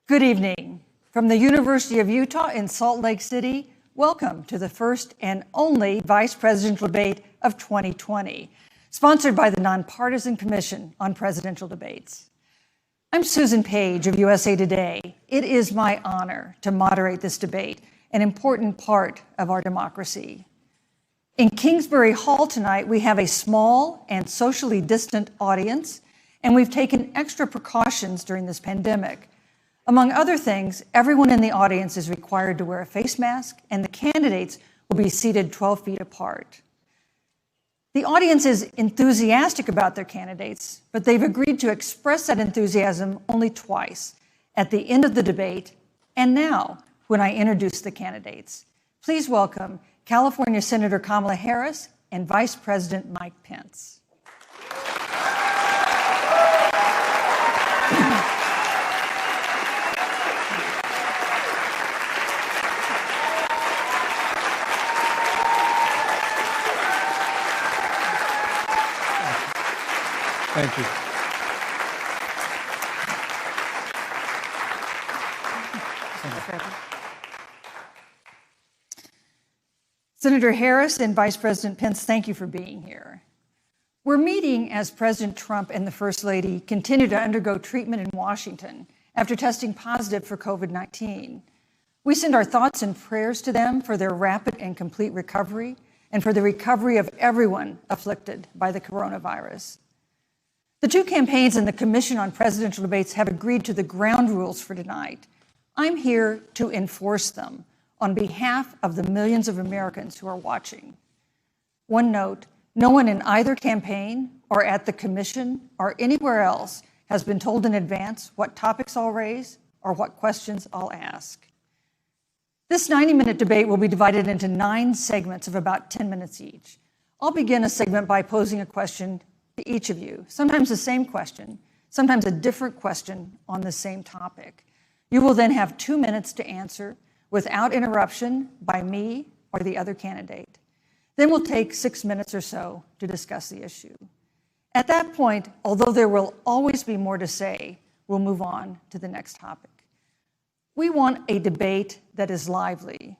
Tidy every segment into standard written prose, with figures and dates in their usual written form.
Good evening. From the University of Utah in Salt Lake City, welcome to the first and only vice presidential debate of 2020, sponsored by the Nonpartisan Commission on Presidential Debates. I'm Susan Page of USA Today. It is my honor to moderate this debate, an important part of our democracy. In Kingsbury Hall tonight, we have a small and socially distant audience, and we've taken extra precautions during this pandemic. Among other things, everyone in the audience is required to wear a face mask, and the candidates will be seated 12 feet apart. The audience is enthusiastic about their candidates, but they've agreed to express that enthusiasm only twice, at the end of the debate and now when I introduce the candidates. Please welcome California Senator Kamala Harris and Vice President Mike Pence. Thank you. Senator Harris and Vice President Pence, thank you for being here. We're meeting as President Trump and the First Lady continue to undergo treatment in Washington after testing positive for COVID-19. We send our thoughts and prayers to them for their rapid and complete recovery and for the recovery of everyone afflicted by the coronavirus. The two campaigns and the Commission on Presidential Debates have agreed to the ground rules for tonight. I'm here to enforce them on behalf of the millions of Americans who are watching. One note, no one in either campaign or at the Commission or anywhere else has been told in advance what topics I'll raise or what questions I'll ask. This 90-minute debate will be divided into 9 segments of about 10 minutes each. I'll begin a segment by posing a question to each of you, sometimes the same question, sometimes a different question on the same topic. You will then have 2 minutes to answer without interruption by me or the other candidate. Then we'll take 6 minutes or so to discuss the issue. At that point, although there will always be more to say, we'll move on to the next topic. We want a debate that is lively,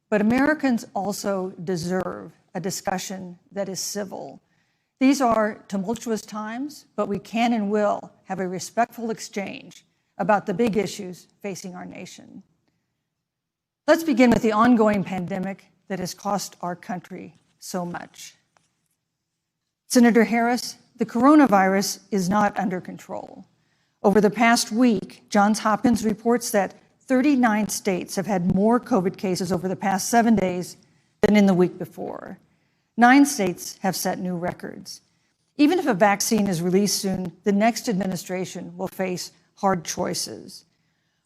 but Americans also deserve a discussion that is civil. These are tumultuous times, but we can and will have a respectful exchange about the big issues facing our nation. Let's begin with the ongoing pandemic that has cost our country so much. Senator Harris, the coronavirus is not under control. Over the past week, Johns Hopkins reports that 39 states have had more COVID cases over the past 7 days than in the week before. 9 states have set new records. Even if a vaccine is released soon, the next administration will face hard choices.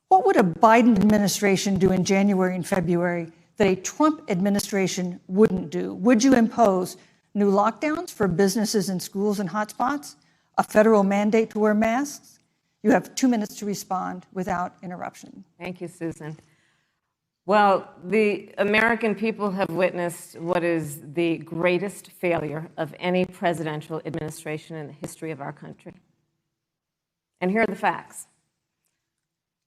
What would a Biden administration do in January and February that a Trump administration wouldn't do? Would you impose new lockdowns for businesses and schools and hotspots? A federal mandate to wear masks? You have 2 minutes to respond without interruption. Thank you, Susan. Well, the American people have witnessed what is the greatest failure of any presidential administration in the history of our country. And here are the facts.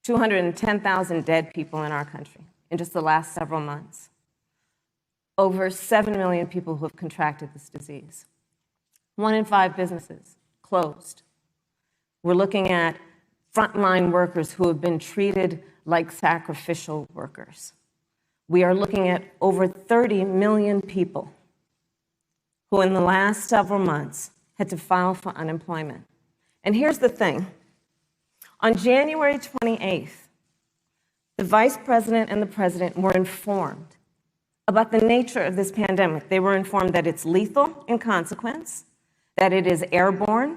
210,000 dead people in our country in just the last several months. Over 7 million people who have contracted this disease. 1 in 5 businesses closed. We're looking at frontline workers who have been treated like sacrificial workers. We are looking at over 30 million people who in the last several months had to file for unemployment. And here's the thing. On January 28th, the vice president and the president were informed about the nature of this pandemic. They were informed that it's lethal in consequence, that it is airborne,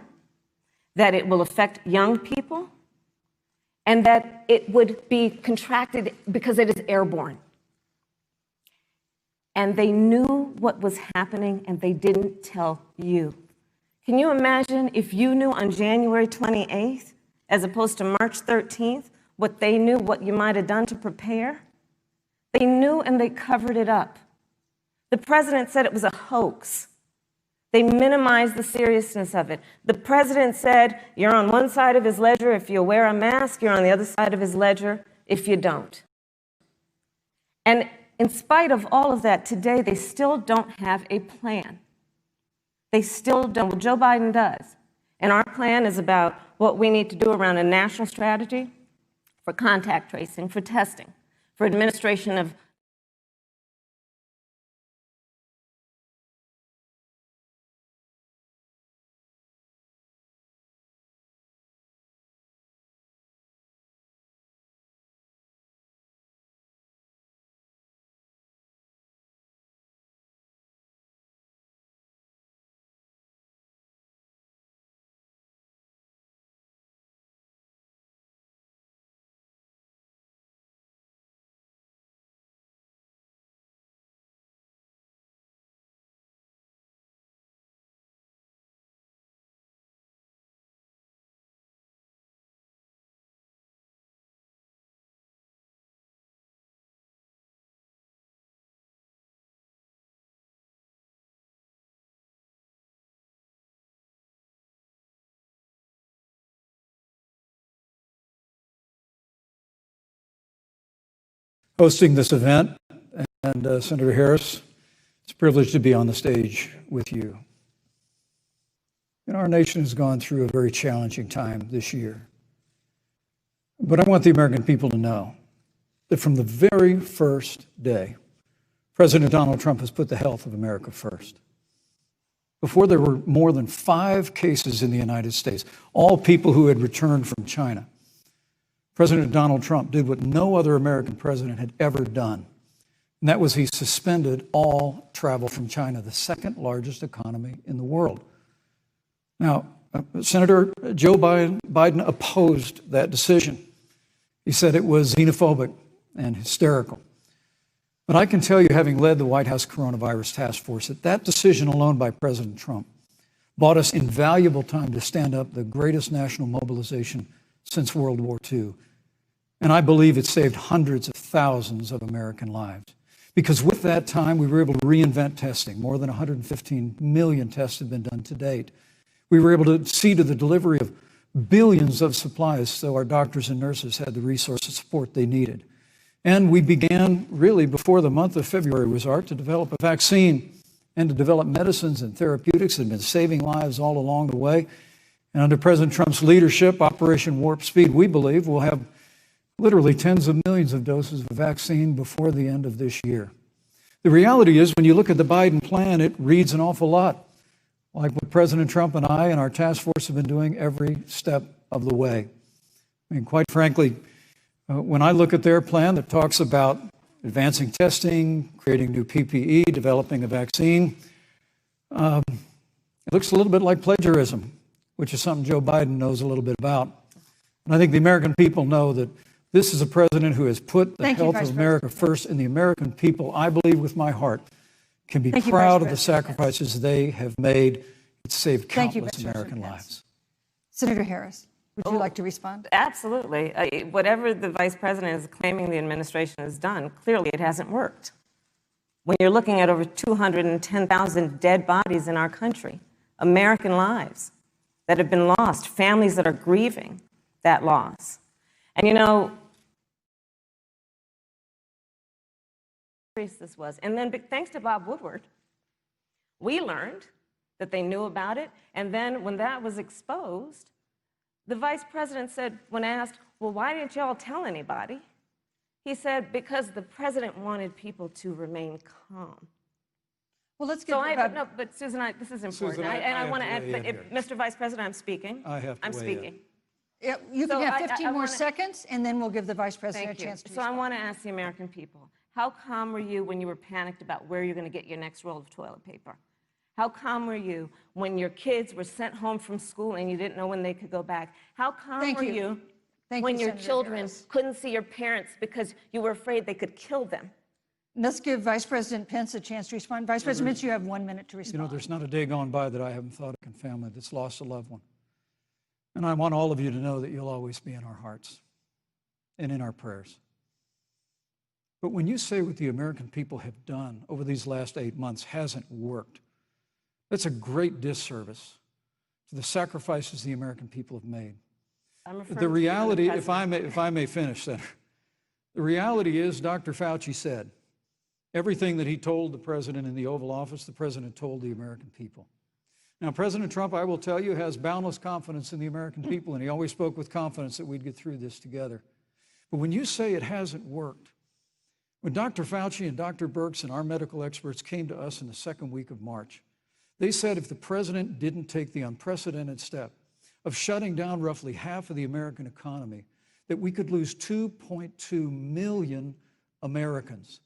that it will affect young people, and that it would be contracted because it is airborne. And they knew what was happening, and they didn't tell you. Can you imagine if you knew on January 28th, as opposed to March 13th, what they knew, what you might have done to prepare? They knew and they covered it up. The president said it was a hoax. They minimized the seriousness of it. The president said, you're on one side of his ledger if you wear a mask, you're on the other side of his ledger if you don't. And in spite of all of that, today they still don't have a plan. They still don't. Well, Joe Biden does. And our plan is about what we need to do around a national strategy for contact tracing, for testing, for administration of hosting this event, and Senator Harris, it's a privilege to be on the stage with you. Our nation has gone through a very challenging time this year. But I want the American people to know that from the very first day, President Donald Trump has put the health of America first. Before there were more than 5 cases in the United States, all people who had returned from China, President Donald Trump did what no other American president had ever done, and that was he suspended all travel from China, the second largest economy in the world. Now, Senator Joe Biden opposed that decision. He said it was xenophobic and hysterical. But I can tell you, having led the White House Coronavirus Task Force, that decision alone by President Trump bought us invaluable time to stand up the greatest national mobilization since World War II. And I believe it saved hundreds of thousands of American lives. Because with that time, we were able to reinvent testing. More than 115 million tests have been done to date. We were able to see to the delivery of billions of supplies so our doctors and nurses had the resource and support they needed. And we began, really, before the month of February was out, to develop a vaccine and to develop medicines and therapeutics that have been saving lives all along the way. And under President Trump's leadership, Operation Warp Speed, we believe we'll have literally tens of millions of doses of vaccine before the end of this year. The reality is, when you look at the Biden plan, it reads an awful lot like what President Trump and I and our task force have been doing every step of the way. I mean, quite frankly, when I look at their plan that talks about advancing testing, creating new PPE, developing a vaccine, it looks a little bit like plagiarism, which is something Joe Biden knows a little bit about. And I think the American people know that this is a president who has put the health of America first, and the American people, I believe with my heart, can be proud of the sacrifices they have made to save countless American lives. Senator Harris, would you like to respond? Absolutely. Whatever the vice president is claiming the administration has done, clearly it hasn't worked. When you're looking at over 210,000 dead bodies in our country, American lives that have been lost, families that are grieving that loss. And you know, this was. And then thanks to Bob Woodward, we learned that they knew about it. And then when that was exposed, the vice president said, when asked, well, why didn't y'all tell anybody? He said, because the president wanted people to remain calm. Well, let's get no, but Susan, this is important. I want to add, Mr. Vice President, I'm speaking. I'm speaking. Yeah, you can have 15 more seconds, and then we'll give the vice president a chance to respond. So I want to ask the American people, how calm were you when you were panicked about where you're going to get your next roll of toilet paper? How calm were you when your kids were sent home from school and you didn't know when they could go back? How calm were you when your children couldn't see your parents because you were afraid they could kill them? Let's give Vice President Pence a chance to respond. Vice President Pence, you have 1 minute to respond. You know, there's not a day gone by that I haven't thought of a family that's lost a loved one. And I want all of you to know that you'll always be in our hearts and in our prayers. But when you say what the American people have done over these last 8 months hasn't worked, that's a great disservice to the sacrifices the American people have made. The reality, if I may finish, Senator, the reality is Dr. Fauci said everything that he told the president in the Oval Office, the president told the American people. Now, President Trump, I will tell you, has boundless confidence in the American people, and he always spoke with confidence that we'd get through this together. But when you say it hasn't worked, when Dr. Fauci and Dr. Birx and our medical experts came to us in the second week of March, they said if the president didn't take the unprecedented step of shutting down roughly half of the American economy, that we could lose 2.2 million Americans.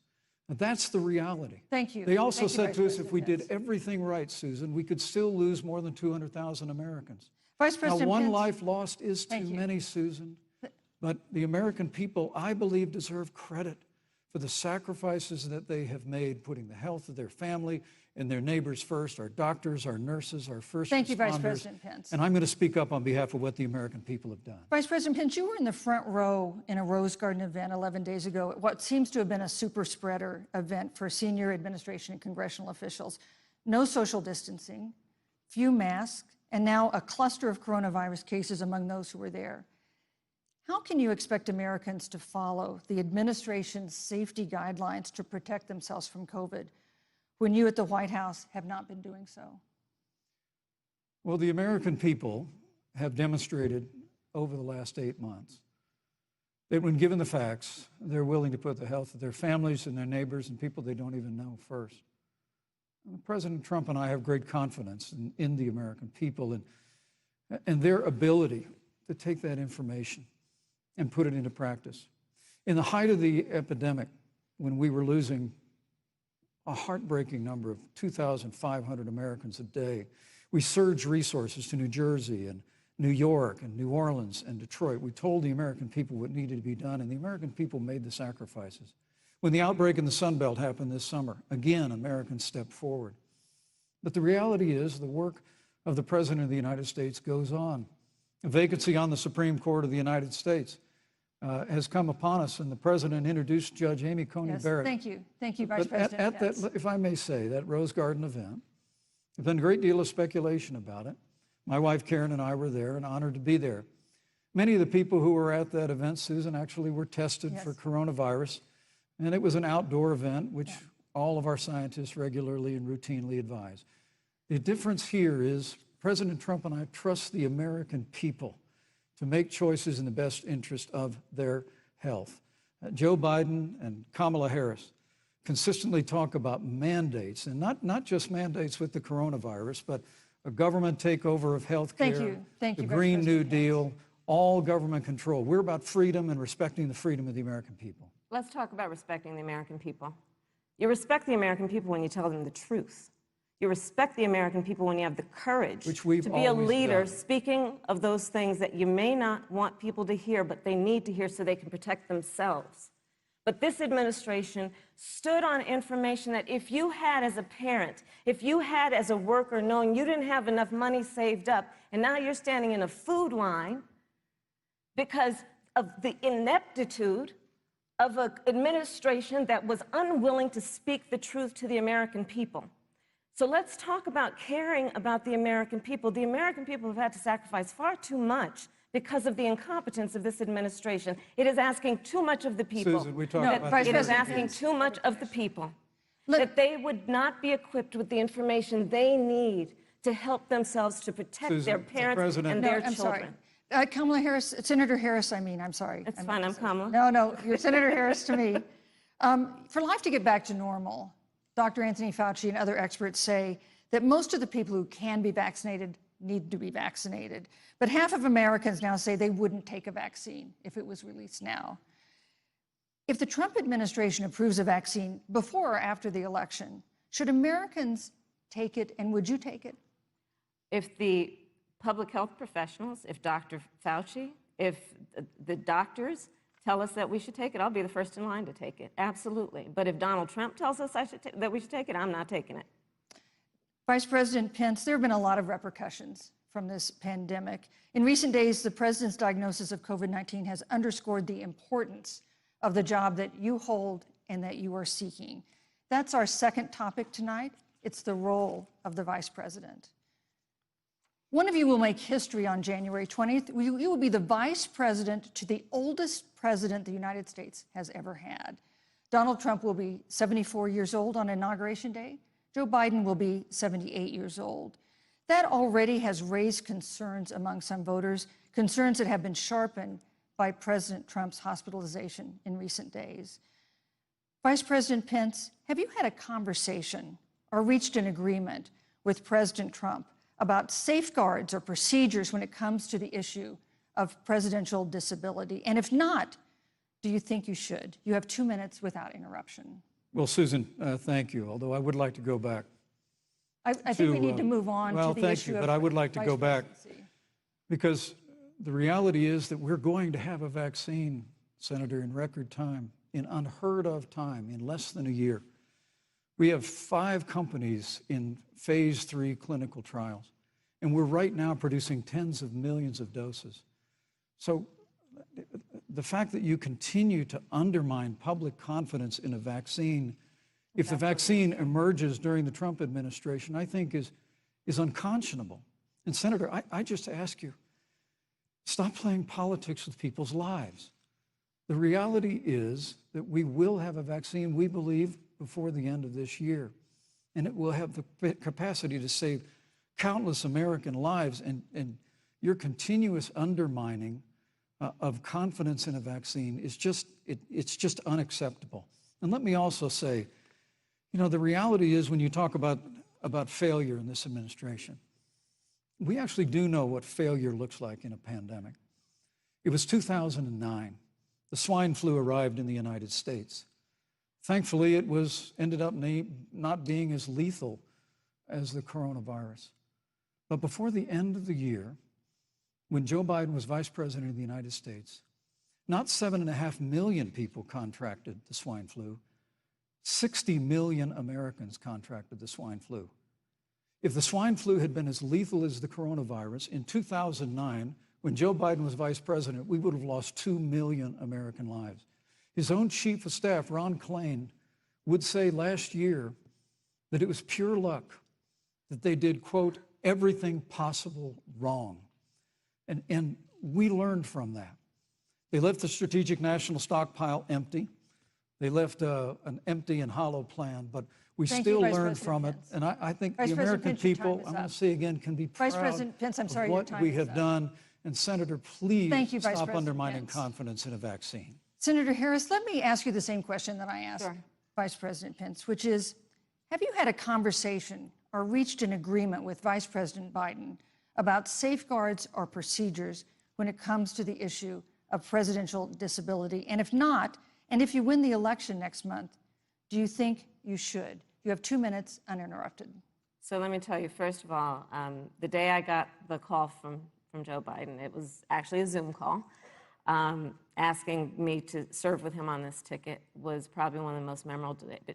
Now, that's the reality. Thank you. They also Thank you, said Vice to us, President if we Pence. did everything right, Susan, we could still lose more than 200,000 Americans. Vice President Now, one Pence. life lost is Thank too you. many, Susan. But the American people, I believe, deserve credit for the sacrifices that they have made, putting the health of their family and their neighbors first, our doctors, our nurses, our first Thank you, Vice responders. President Pence. And I'm going to speak up on behalf of what the American people have done. Vice President Pence, you were in the front row in a Rose Garden event 11 days ago at what seems to have been a super spreader event for senior administration and congressional officials. No social distancing, few masks, and now a cluster of coronavirus cases among those who were there. How can you expect Americans to follow the administration's safety guidelines to protect themselves from COVID when you at the White House have not been doing so? Well, the American people have demonstrated over the last 8 months that when given the facts, they're willing to put the health of their families and their neighbors and people they don't even know first. President Trump and I have great confidence in the American people and their ability to take that information and put it into practice. In the height of the epidemic, when we were losing a heartbreaking number of 2,500 Americans a day, we surged resources to New Jersey and New York and New Orleans and Detroit. We told the American people what needed to be done, and the American people made the sacrifices. When the outbreak in the Sun Belt happened this summer, again, Americans stepped forward. But the reality is the work of the President of the United States goes on. A vacancy on the Supreme Court of the United States has come upon us, and the President introduced Judge Amy Coney Yes, Barrett. thank you. Thank you, Vice But President Pence. that, if I may say, that Rose Garden event, there's been a great deal of speculation about it. My wife Karen and I were there and honored to be there. Many of the people who were at that event, Susan, actually were tested Yes. for coronavirus, and it was an outdoor event, which all of our scientists regularly and routinely advise. The difference here is President Trump and I trust the American people to make choices in the best interest of their health. Joe Biden and Kamala Harris consistently talk about mandates, and not just mandates with the coronavirus, but a government takeover of health care, Thank you, the Vice Green New President Pence. Deal, all government control. We're about freedom and respecting the freedom of the American people. Let's talk about respecting the American people. You respect the American people when you tell them the truth. You respect the American people when you have the courage Which we've to be a always leader, done. speaking of those things that you may not want people to hear, but they need to hear so they can protect themselves. But this administration stood on information that if you had as a parent, if you had as a worker, knowing you didn't have enough money saved up, and now you're standing in a food line because of the ineptitude of an administration that was unwilling to speak the truth to the American people. So let's talk about caring about the American people. The American people have had to sacrifice far too much because of the incompetence of this administration. It is asking too much of the people. Susan, we talked No, about Vice It is President asking Pence. too much of the people. Let- That they would not be equipped with the information they need to help themselves to protect Susan, their the parents President- and No, their I'm children. sorry. Kamala Harris, Senator Harris, I'm sorry. It's I fine, meant I'm to say- Kamala. No, you're Senator Harris to me. For life to get back to normal, Dr. Anthony Fauci and other experts say that most of the people who can be vaccinated need to be vaccinated. But half of Americans now say they wouldn't take a vaccine if it was released now. If the Trump administration approves a vaccine before or after the election, should Americans take it, and would you take it? If the public health professionals, if Dr. Fauci, if the doctors tell us that we should take it, I'll be the first in line to take it. Absolutely. But if Donald Trump tells us that we should take it, I'm not taking it. Vice President Pence, there have been a lot of repercussions from this pandemic. In recent days, the president's diagnosis of COVID-19 has underscored the importance of the job that you hold and that you are seeking. That's our second topic tonight. It's the role of the vice president. One of you will make history on January 20th. You will be the vice president to the oldest president the United States has ever had. Donald Trump will be 74 years old on Inauguration Day. Joe Biden will be 78 years old. That already has raised concerns among some voters, concerns that have been sharpened by President Trump's hospitalization in recent days. Vice President Pence, have you had a conversation or reached an agreement with President Trump about safeguards or procedures when it comes to the issue of presidential disability? And if not, do you think you should? You have 2 minutes without interruption. Well, Susan, thank you, although I would like to go back. I think we need to move on to the issue of Well, thank you, but I would like to go back because the reality is that we're going to have a vaccine, Senator, in record time, in unheard of time, in less than a year. We have 5 companies in phase 3 clinical trials, and we're right now producing tens of millions of doses. So the fact that you continue to undermine public confidence in a vaccine, if the vaccine emerges during the Trump administration, I think is unconscionable. And Senator, I just ask you, stop playing politics with people's lives. The reality is that we will have a vaccine, we believe, before the end of this year. And it will have the capacity to save countless American lives. And your continuous undermining of confidence in a vaccine is it's just unacceptable. And let me also say, you know, the reality is when you talk about failure in this administration, we actually do know what failure looks like in a pandemic. It was 2009. The swine flu arrived in the United States. Thankfully, it ended up not being as lethal as the coronavirus. But before the end of the year, when Joe Biden was vice president of the United States, not 7.5 million people contracted the swine flu. 60 million Americans contracted the swine flu. If the swine flu had been as lethal as the coronavirus, in 2009, when Joe Biden was vice president, we would have lost 2 million American lives. His own chief of staff, Ron Klain, would say last year that it was pure luck that they did, quote, everything possible wrong. And we learned from that. They left the strategic national stockpile empty. They left an empty and hollow plan, but we still learned from it. And I think the American people, I want to say again, can be proud of what we have done. And Senator, please stop undermining confidence in a vaccine. Senator Harris, let me ask you the same question that I asked Vice President Pence, which is, have you had a conversation or reached an agreement with Vice President Biden about safeguards or procedures when it comes to the issue of presidential disability? And if not, and if you win the election next month, do you think you should? You have 2 minutes uninterrupted. So let me tell you, first of all, the day I got the call from Joe Biden, it was actually a Zoom call, asking me to serve with him on this ticket was probably one of the most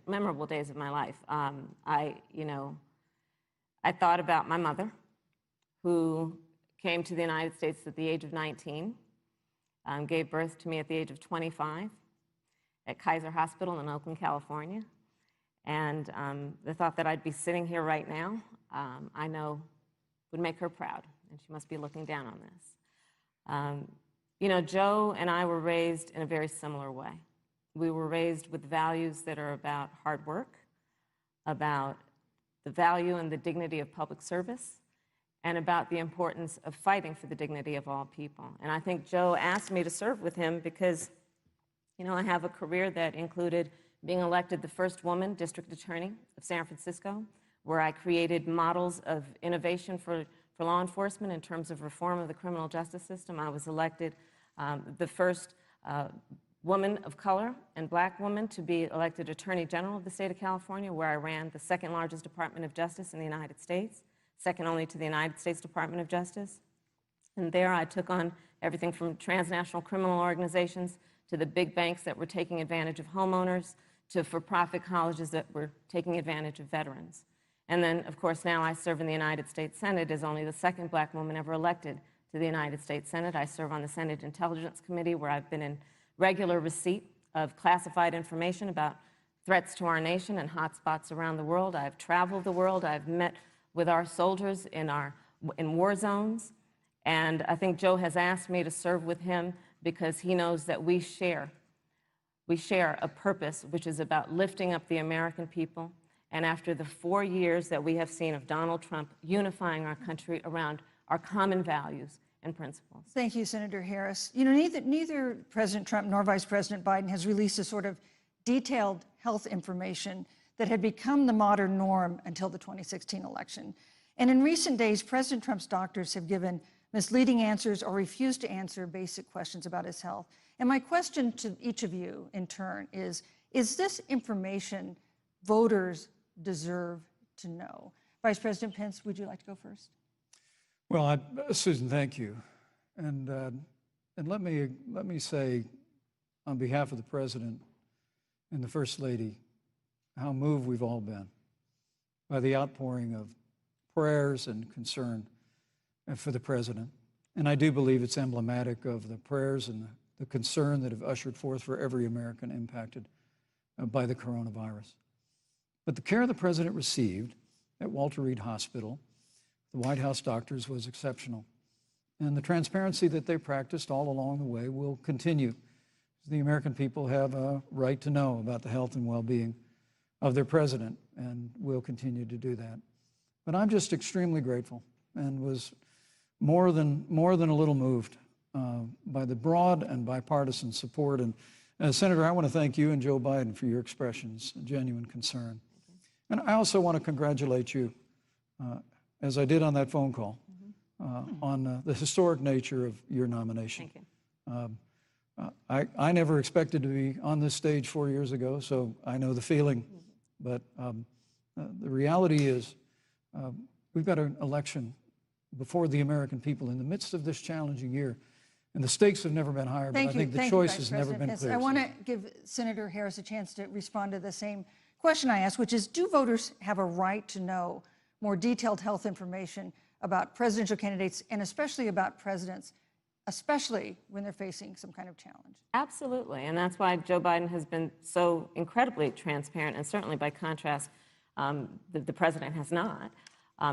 memorable days of my life. I thought about my mother, who came to the United States at the age of 19, gave birth to me at the age of 25 at Kaiser Hospital in Oakland, California. And the thought that I'd be sitting here right now, I know would make her proud, and she must be looking down on this. Joe and I were raised in a very similar way. We were raised with values that are about hard work, about the value and the dignity of public service, and about the importance of fighting for the dignity of all people. And I think Joe asked me to serve with him because, I have a career that included being elected the first woman district attorney of San Francisco, where I created models of innovation for law enforcement in terms of reform of the criminal justice system. I was elected the first woman of color and black woman to be elected Attorney General of the state of California, where I ran the second largest Department of Justice in the United States, second only to the United States Department of Justice. And there I took on everything from transnational criminal organizations to the big banks that were taking advantage of homeowners to for-profit colleges that were taking advantage of veterans. And then, of course, now I serve in the United States Senate as only the second black woman ever elected to the United States Senate. I serve on the Senate Intelligence Committee, where I've been in regular receipt of classified information about threats to our nation and hotspots around the world. I've traveled the world. I've met with our soldiers in war zones. And I think Joe has asked me to serve with him because he knows that we share a purpose which is about lifting up the American people. And after the 4 years that we have seen of Donald Trump unifying our country around our common values and principles. Thank you, Senator Harris. You know, neither President Trump nor Vice President Biden has released a sort of detailed health information that had become the modern norm until the 2016 election. And in recent days, President Trump's doctors have given misleading answers or refused to answer basic questions about his health. And my question to each of you in turn is this information voters deserve to know? Vice President Pence, would you like to go first? Well, Susan, thank you. And let me say, on behalf of the President and the First Lady, how moved we've all been by the outpouring of prayers and concern for the President. And I do believe it's emblematic of the prayers and the concern that have ushered forth for every American impacted by the coronavirus. But the care the President received at Walter Reed Hospital, the White House doctors, was exceptional. And the transparency that they practiced all along the way will continue. The American people have a right to know about the health and well-being of their President, and will continue to do that. But I'm just extremely grateful and was more than a little moved by the broad and bipartisan support. And Senator, I want to thank you and Joe Biden for your expressions of genuine concern. And I also want to congratulate you, as I did on that phone call, on the historic nature of your nomination. Thank you. I never expected to be on this stage 4 years ago, so I know the feeling. But the reality is we've got an election before the American people in the midst of this challenging year. And the stakes have never been higher, but I think the choice has never been clearer. I want to give Senator Harris a chance to respond to the same question I asked, which is, do voters have a right to know more detailed health information about presidential candidates and especially about presidents, especially when they're facing some kind of challenge? Absolutely, and that's why Joe Biden has been so incredibly transparent, and certainly by contrast, the president has not,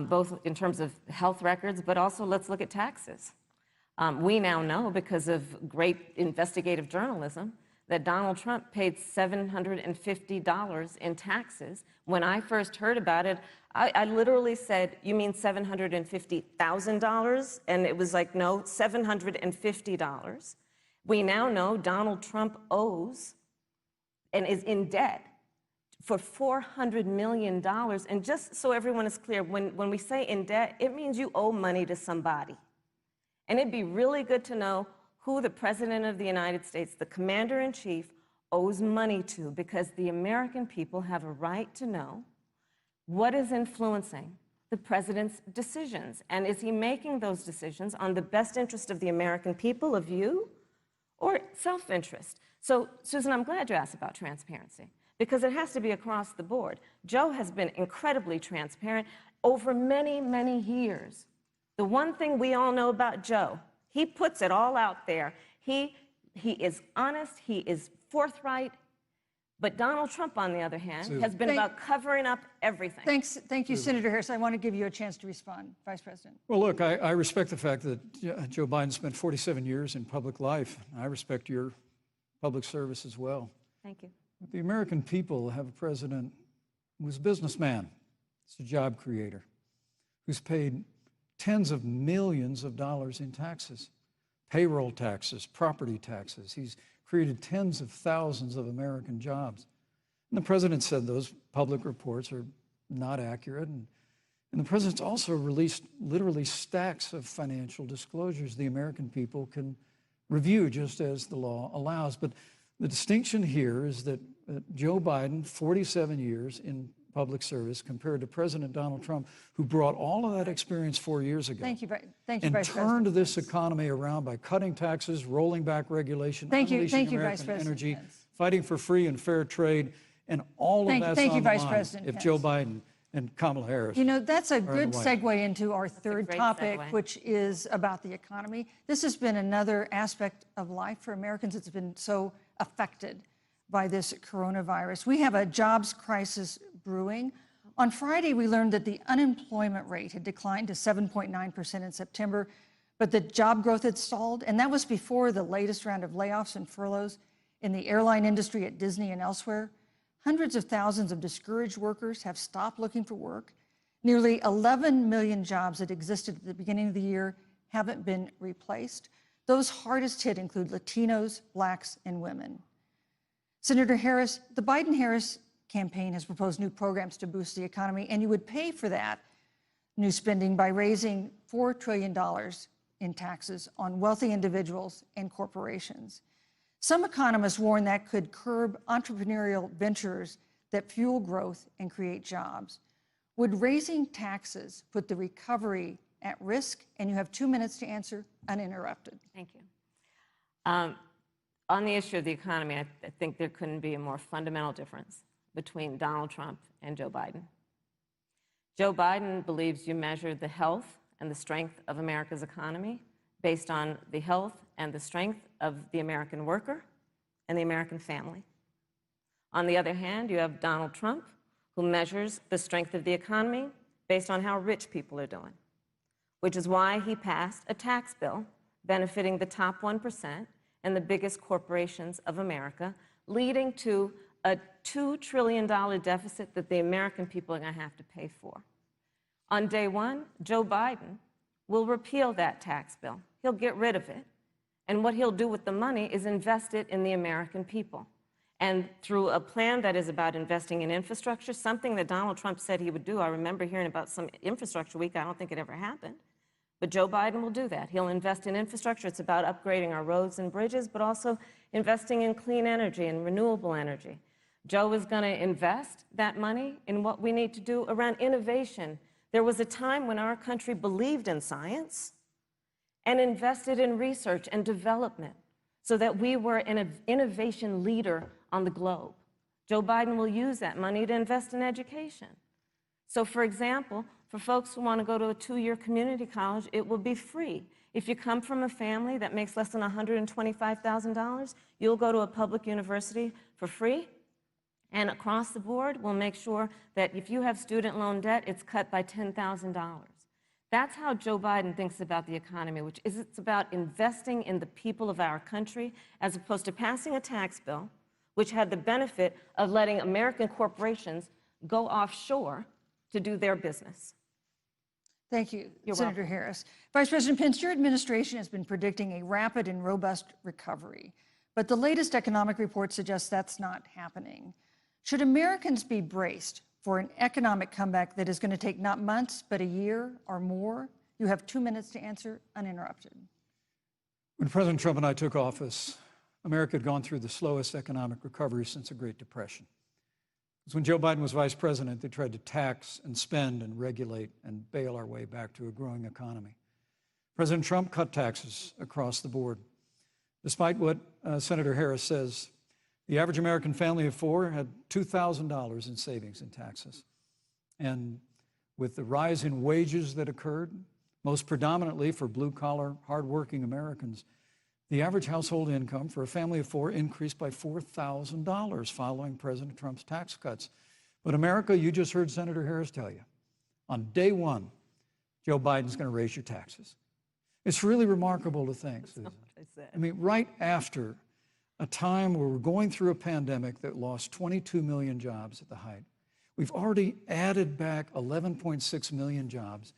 both in terms of health records, but also let's look at taxes. We now know, because of great investigative journalism, that Donald Trump paid $750 in taxes. When I first heard about it, I literally said, "You mean $750,000? And it was like, no, $750. We now know Donald Trump owes and is in debt for $400 million. And just so everyone is clear, when we say in debt, it means you owe money to somebody. And it'd be really good to know who the President of the United States, the Commander-in-Chief, owes money to, because the American people have a right to know what is influencing the President's decisions. And is he making those decisions on the best interest of the American people, of you, or self-interest? So, Susan, I'm glad you asked about transparency, because it has to be across the board. Joe has been incredibly transparent over many, many years. The one thing we all know about Joe, he puts it all out there. He is honest, he is forthright. But Donald Trump, on the other hand, has been about covering up everything. Thank you, Senator Harris. I want to give you a chance to respond, Vice President. Well, look, I respect the fact that Joe Biden spent 47 years in public life. I respect your public service as well. Thank you. But the American people have a president who's a businessman, he's a job creator, who's paid tens of millions of dollars in taxes, payroll taxes, property taxes. He's created tens of thousands of American jobs. And the president said those public reports are not accurate. And the president's also released literally stacks of financial disclosures the American people can review just as the law allows. But the distinction here is that Joe Biden, 47 years in public service, compared to President Donald Trump, who brought all of that experience 4 years ago. Thank you, Vice President. And turned this economy around by cutting taxes, rolling back regulation, unleashing American energy, fighting for free and fair trade, and all of that's on the line if Joe Biden and Kamala Harris. You know, that's a good segue into our third topic, which is about the economy. This has been another aspect of life for Americans that's been so affected by this coronavirus. We have a jobs crisis brewing. On Friday, we learned that the unemployment rate had declined to 7.9% in September, but the job growth had stalled, and that was before the latest round of layoffs and furloughs in the airline industry at Disney and elsewhere. Hundreds of thousands of discouraged workers have stopped looking for work. Nearly 11 million jobs that existed at the beginning of the year haven't been replaced. Those hardest hit include Latinos, Blacks, and women. Senator Harris, the Biden-Harris campaign has proposed new programs to boost the economy, and you would pay for that new spending by raising $4 trillion in taxes on wealthy individuals and corporations. Some economists warn that could curb entrepreneurial ventures that fuel growth and create jobs. Would raising taxes put the recovery at risk? And you have 2 minutes to answer uninterrupted. Thank you. On the issue of the economy, I think there couldn't be a more fundamental difference between Donald Trump and Joe Biden. Joe Biden believes you measure the health and the strength of America's economy based on the health and the strength of the American worker and the American family. On the other hand, you have Donald Trump, who measures the strength of the economy based on how rich people are doing, which is why he passed a tax bill benefiting the top 1% and the biggest corporations of America, leading to a $2 trillion deficit that the American people are going to have to pay for. On day one, Joe Biden will repeal that tax bill. He'll get rid of it. And what he'll do with the money is invest it in the American people. And through a plan that is about investing in infrastructure, something that Donald Trump said he would do. I remember hearing about some infrastructure week. I don't think it ever happened. But Joe Biden will do that. He'll invest in infrastructure. It's about upgrading our roads and bridges, but also investing in clean energy and renewable energy. Joe is going to invest that money in what we need to do around innovation. There was a time when our country believed in science and invested in research and development so that we were an innovation leader on the globe. Joe Biden will use that money to invest in education. So, for example, for folks who want to go to a 2-year community college, it will be free. If you come from a family that makes less than $125,000, you'll go to a public university for free. And across the board, we'll make sure that if you have student loan debt, it's cut by $10,000. That's how Joe Biden thinks about the economy, which is it's about investing in the people of our country as opposed to passing a tax bill, which had the benefit of letting American corporations go offshore to do their business. Thank you, You're Senator welcome. Harris. Vice President Pence, your administration has been predicting a rapid and robust recovery, but the latest economic report suggests that's not happening. Should Americans be braced for an economic comeback that is going to take not months, but a year or more? You have 2 minutes to answer uninterrupted. When President Trump and I took office, America had gone through the slowest economic recovery since the Great Depression. Because when Joe Biden was vice president, they tried to tax and spend and regulate and bail our way back to a growing economy. President Trump cut taxes across the board. Despite what Senator Harris says, the average American family of 4 had $2,000 in savings in taxes. And with the rise in wages that occurred, most predominantly for blue-collar, hardworking Americans, the average household income for a family of 4 increased by $4,000 following President Trump's tax cuts. But America, you just heard Senator Harris tell you, on day one, Joe Biden's going to raise your taxes. It's really remarkable to think, Susan. I mean, right after a time where we're going through a pandemic that lost 22 million jobs at the height, we've already added back 11.6 million jobs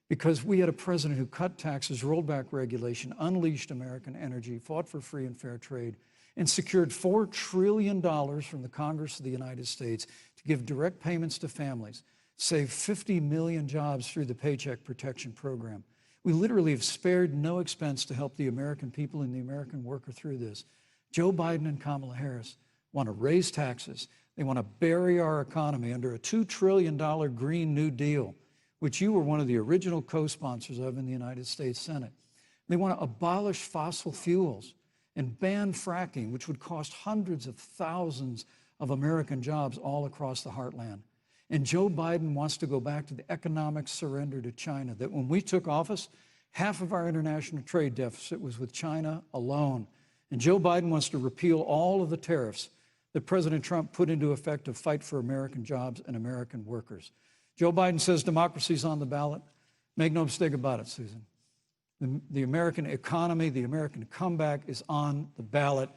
because we had a president who cut taxes, rolled back regulation, unleashed American energy, fought for free and fair trade, and secured $4 trillion from the Congress of the United States to give direct payments to families, save 50 million jobs through the Paycheck Protection Program. We literally have spared no expense to help the American people and the American worker through this. Joe Biden and Kamala Harris want to raise taxes. They want to bury our economy under a $2 trillion Green New Deal, which you were one of the original co-sponsors of in the United States Senate. They want to abolish fossil fuels and ban fracking, which would cost hundreds of thousands of American jobs all across the heartland. And Joe Biden wants to go back to the economic surrender to China, that when we took office, half of our international trade deficit was with China alone. And Joe Biden wants to repeal all of the tariffs that President Trump put into effect to fight for American jobs and American workers. Joe Biden says democracy's on the ballot. Make no mistake about it, Susan. The American economy, the American comeback is on the ballot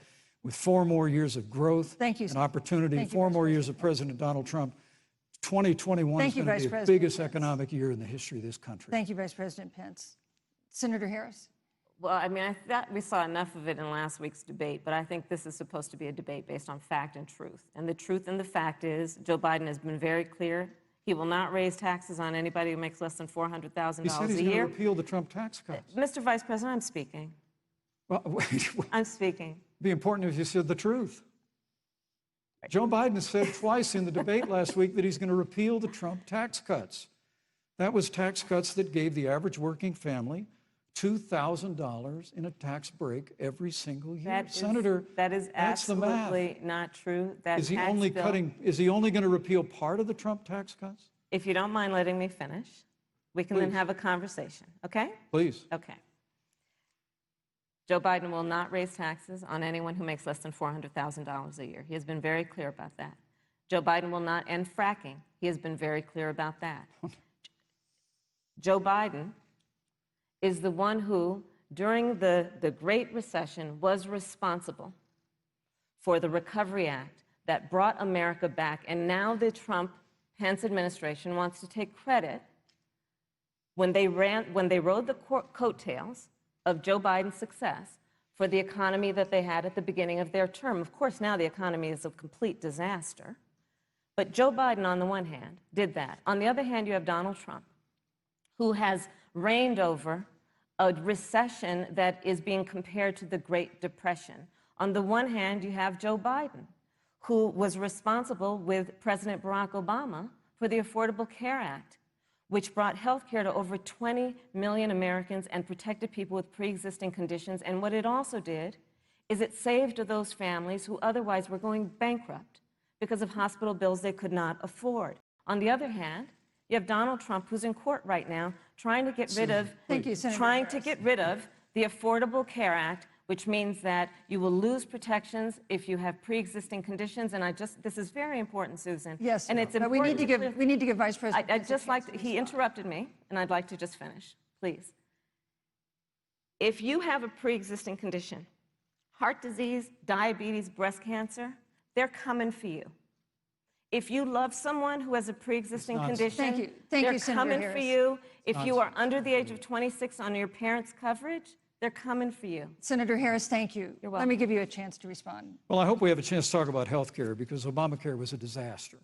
with 4 more years of growth and opportunity, 4 more years of President Donald Trump. 2021 is going to be the biggest economic year in the history of this country. Thank you, Vice President Pence. Senator Harris. Well, I mean, I thought we saw enough of it in last week's debate, but I think this is supposed to be a debate based on fact and truth. And the truth and the fact is Joe Biden has been very clear. He will not raise taxes on anybody who makes less than $400,000 a year. He said he's going to repeal the Trump tax cuts. Mr. Vice President, I'm speaking. Well, wait. I'm speaking. It'd be important if you said the truth. Joe Biden said twice in the debate last week that he's going to repeal the Trump tax cuts. That was tax cuts that gave the average working family $2,000 in a tax break every single year. Senator, that is absolutely not true. Is he only going to repeal part of the Trump tax cuts? If you don't mind letting me finish, we can then have a conversation, okay? Please. Okay. Joe Biden will not raise taxes on anyone who makes less than $400,000 a year. He has been very clear about that. Joe Biden will not end fracking. He has been very clear about that. Joe Biden is the one who, during the Great Recession, was responsible for the Recovery Act that brought America back. And now the Trump-Pence administration wants to take credit when they rode the coattails of Joe Biden's success for the economy that they had at the beginning of their term. Of course, now the economy is a complete disaster. But Joe Biden, on the one hand, did that. On the other hand, you have Donald Trump, who has reigned over a recession that is being compared to the Great Depression. On the one hand, you have Joe Biden, who was responsible with President Barack Obama for the Affordable Care Act, which brought health care to over 20 million Americans and protected people with pre-existing conditions. And what it also did is it saved those families who otherwise were going bankrupt because of hospital bills they could not afford. On the other hand, you have Donald Trump, who's in court right now, trying to get rid of the Affordable Care Act, which means that you will lose protections if you have pre-existing conditions. And this is very important, Susan. Yes, and it's but important we need to give Vice President. He interrupted me, and I'd like to just finish, please. If you have a pre-existing condition, heart disease, diabetes, breast cancer, they're coming for you. If you love someone who has a pre-existing condition, they're coming for you. If you are under the age of 26 on your parents' coverage, they're coming for you. Senator Harris, thank you. You're welcome. Let me give you a chance to respond. Well, I hope we have a chance to talk about health care because Obamacare was a disaster.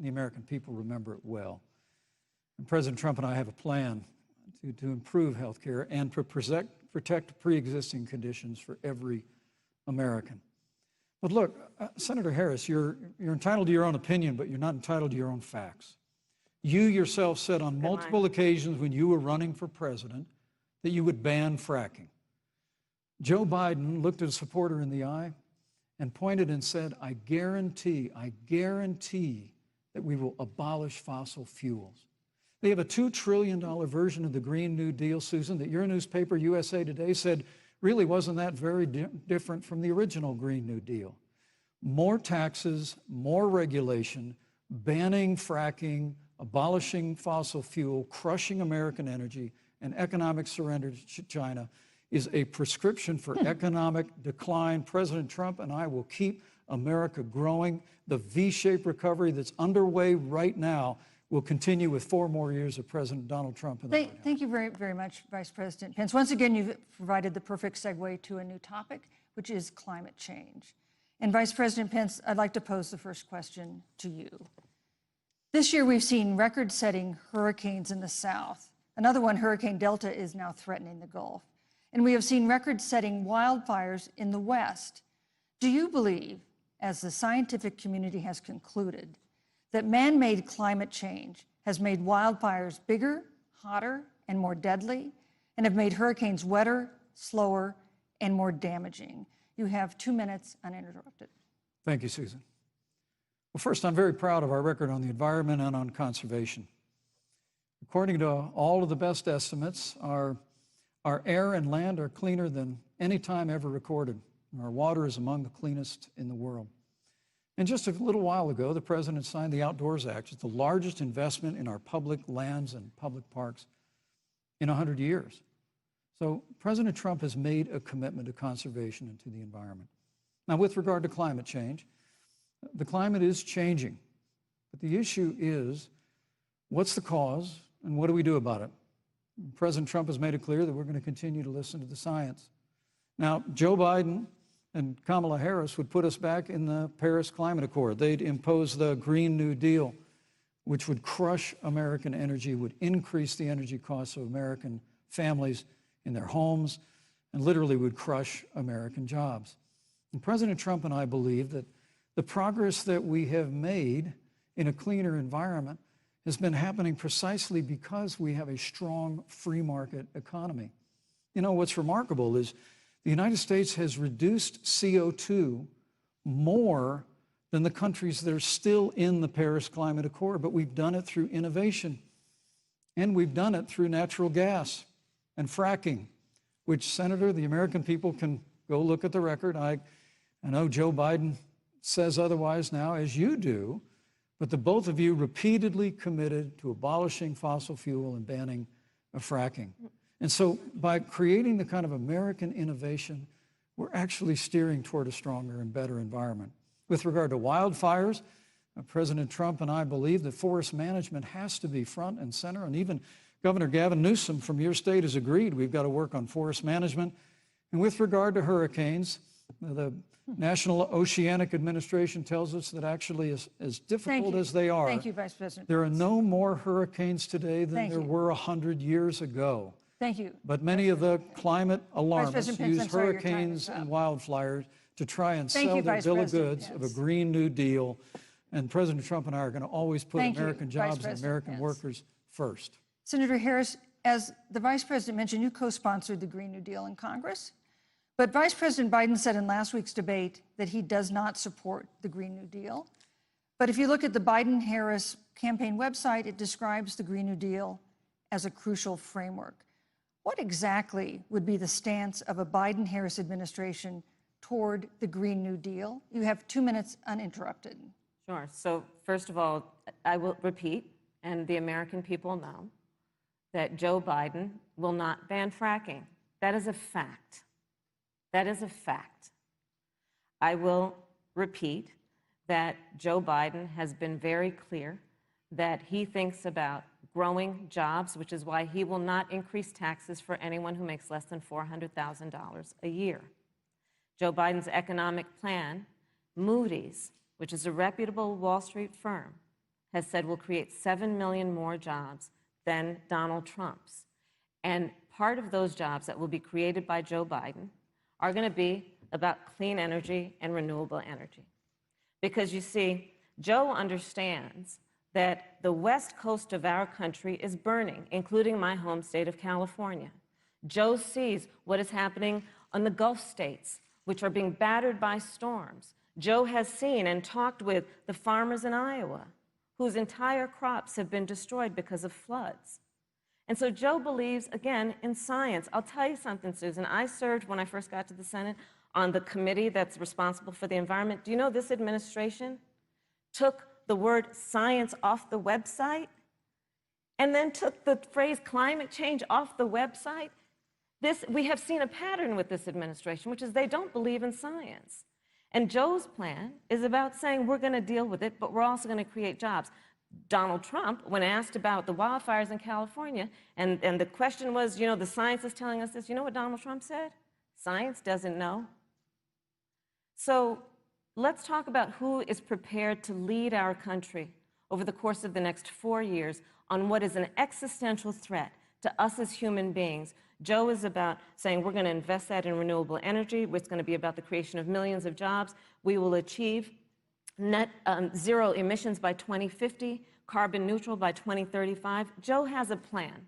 The American people remember it well. And President Trump and I have a plan to improve health care and to protect pre-existing conditions for every American. But look, Senator Harris, you're entitled to your own opinion, but you're not entitled to your own facts. You yourself said on multiple occasions when you were running for president that you would ban fracking. Joe Biden looked at a supporter in the eye and pointed and said, I guarantee that we will abolish fossil fuels. They have a $2 trillion version of the Green New Deal, Susan, that your newspaper, USA Today, said really wasn't that very different from the original Green New Deal. More taxes, more regulation, banning fracking, abolishing fossil fuel, crushing American energy, and economic surrender to China is a prescription for economic decline. President Trump and I will keep America growing. The V-shaped recovery that's underway right now will continue with 4 more years of President Donald Trump in the White House. Thank you very, very much, Vice President Pence. Once again, you've provided the perfect segue to a new topic, which is climate change. And Vice President Pence, I'd like to pose the first question to you. This year, we've seen record-setting hurricanes in the South. Another one, Hurricane Delta, is now threatening the Gulf. And we have seen record-setting wildfires in the West. Do you believe, as the scientific community has concluded, that man-made climate change has made wildfires bigger, hotter, and more deadly, and have made hurricanes wetter, slower, and more damaging? You have 2 minutes uninterrupted. Thank you, Susan. Well, first, I'm very proud of our record on the environment and on conservation. According to all of the best estimates, our air and land are cleaner than any time ever recorded. Our water is among the cleanest in the world. And just a little while ago, the president signed the Outdoors Act. It's the largest investment in our public lands and public parks in 100 years. So President Trump has made a commitment to conservation and to the environment. Now, with regard to climate change, the climate is changing. But the issue is, what's the cause and what do we do about it? President Trump has made it clear that we're going to continue to listen to the science. Now, Joe Biden and Kamala Harris would put us back in the Paris Climate Accord. They'd impose the Green New Deal, which would crush American energy, would increase the energy costs of American families in their homes, and literally would crush American jobs. And President Trump and I believe that the progress that we have made in a cleaner environment has been happening precisely because we have a strong free market economy. You know, what's remarkable is the United States has reduced CO2 more than the countries that are still in the Paris Climate Accord, but we've done it through innovation, and we've done it through natural gas and fracking, which, Senator, the American people can go look at the record. I know Joe Biden says otherwise now, as you do, but the both of you repeatedly committed to abolishing fossil fuel and banning fracking. And so by creating the kind of American innovation, we're actually steering toward a stronger and better environment. With regard to wildfires, President Trump and I believe that forest management has to be front and center, and even Governor Gavin Newsom from your state has agreed we've got to work on forest management. And with regard to hurricanes, the National Oceanic Administration tells us that actually as difficult as they are, Thank you, Vice President. There are no more hurricanes today than there were 100 years ago. Thank you. But many of the climate alarmists Pence, use hurricanes and wildfires to try and sell their Vice bill of President goods Pence. of a Green New Deal. And President Trump and I are going to always put American jobs and American workers first. Senator Harris, as the Vice President mentioned, you co-sponsored the Green New Deal in Congress. But Vice President Biden said in last week's debate that he does not support the Green New Deal. But if you look at the Biden-Harris campaign website, it describes the Green New Deal as a crucial framework. What exactly would be the stance of a Biden-Harris administration toward the Green New Deal? You have 2 minutes uninterrupted. Sure. So first of all, I will repeat, and the American people know, that Joe Biden will not ban fracking. That is a fact. That is a fact. I will repeat that Joe Biden has been very clear that he thinks about growing jobs, which is why he will not increase taxes for anyone who makes less than $400,000 a year. Joe Biden's economic plan, Moody's, which is a reputable Wall Street firm, has said will create 7 million more jobs than Donald Trump's. And part of those jobs that will be created by Joe Biden are going to be about clean energy and renewable energy. Because you see, Joe understands that the west coast of our country is burning, including my home state of California. Joe sees what is happening on the Gulf states, which are being battered by storms. Joe has seen and talked with the farmers in Iowa, whose entire crops have been destroyed because of floods. And so Joe believes, again, in science. I'll tell you something, Susan. I served, when I first got to the Senate, on the committee that's responsible for the environment. Do you know this administration took the word science off the website and then took the phrase climate change off the website? We have seen a pattern with this administration, which is they don't believe in science. And Joe's plan is about saying we're going to deal with it, but we're also going to create jobs. Donald Trump, when asked about the wildfires in California, and the question was, you know, the science is telling us this, you know what Donald Trump said? Science doesn't know. So let's talk about who is prepared to lead our country over the course of the next 4 years on what is an existential threat to us as human beings. Joe is about saying we're going to invest that in renewable energy. It's going to be about the creation of millions of jobs. We will achieve net zero emissions by 2050, carbon neutral by 2035. Joe has a plan.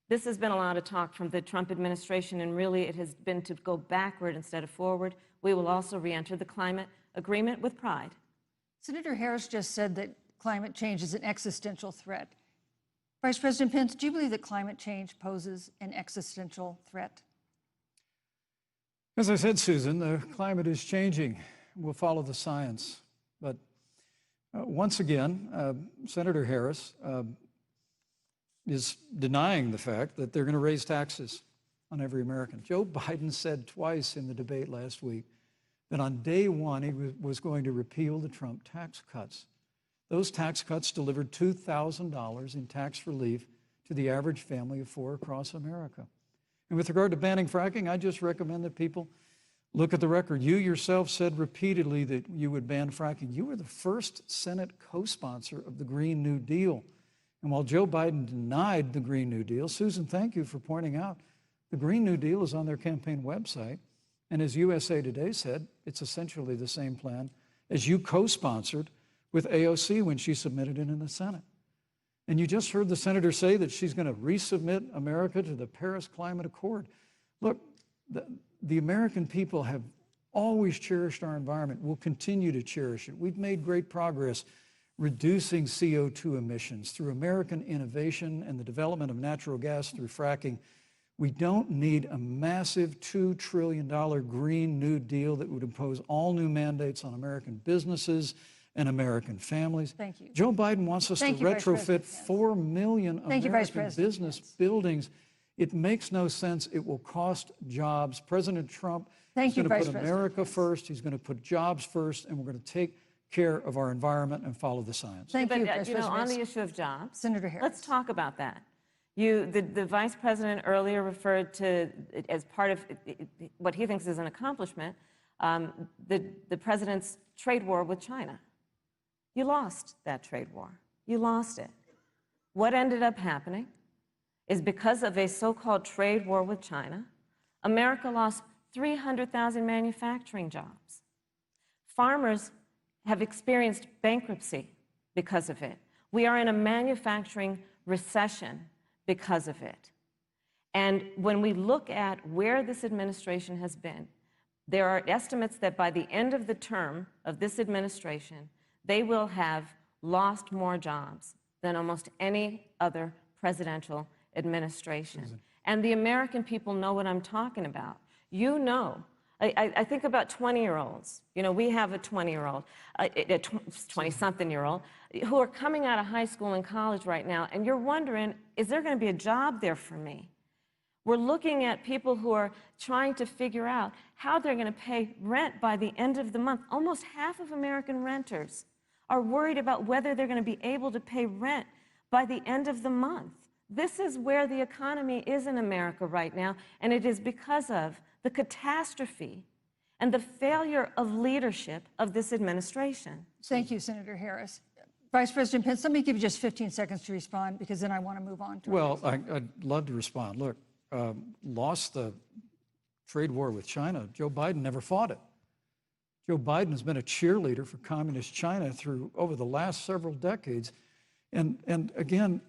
This has been a lot of talk from the Trump administration, and really it has been to go backward instead of forward. We will also re-enter the climate agreement with pride. Senator Harris just said that climate change is an existential threat. Vice President Pence, do you believe that climate change poses an existential threat? As I said, Susan, the climate is changing. We'll follow the science. But Once again, Senator Harris is denying the fact that they're going to raise taxes on every American. Joe Biden said twice in the debate last week that on day one he was going to repeal the Trump tax cuts. Those tax cuts delivered $2,000 in tax relief to the average family of four across America. And with regard to banning fracking, I just recommend that people look at the record. You yourself said repeatedly that you would ban fracking. You were the first Senate co-sponsor of the Green New Deal. And while Joe Biden denied the Green New Deal, Susan, thank you for pointing out, the Green New Deal is on their campaign website. And as USA Today said, it's essentially the same plan as you co-sponsored with AOC when she submitted it in the Senate. And you just heard the senator say that she's going to resubmit America to the Paris Climate Accord. Look, the American people have always cherished our environment. We'll continue to cherish it. We've made great progress reducing CO2 emissions through American innovation and the development of natural gas through fracking. We don't need a massive $2 trillion Green New Deal that would impose all new mandates on American businesses and American families. Thank you. Joe Biden wants us to retrofit 4 million American business buildings. It makes no sense. It will cost jobs. President Trump is going to put America first. He's going to put jobs first, and we're going to take care of our environment and follow the science. Thank you, But, on the issue of jobs, Senator Harris. Let's talk about that. The vice president earlier referred to, as part of what he thinks is an accomplishment, the president's trade war with China. You lost that trade war. You lost it. What ended up happening is because of a so-called trade war with China, America lost 300,000 manufacturing jobs. Farmers have experienced bankruptcy because of it. We are in a manufacturing recession because of it. And when we look at where this administration has been, there are estimates that by the end of the term of this administration, they will have lost more jobs than almost any other presidential administration. And the American people know what I'm talking about. You know, I think about 20-year-olds. You know, we have a 20-year-old, a 20-something-year-old, who are coming out of high school and college right now, and you're wondering, is there going to be a job there for me? We're looking at people who are trying to figure out how they're going to pay rent by the end of the month. Almost half of American renters are worried about whether they're going to be able to pay rent by the end of the month. This is where the economy is in America right now, and it is because of the catastrophe and the failure of leadership of this administration. Thank you, Senator Harris. Vice President Pence, let me give you just 15 seconds to respond, because then I want to move on to I'd love to respond. Look, lost the trade war with China. Joe Biden never fought it. Joe Biden has been a cheerleader for communist China over the last several decades. And again,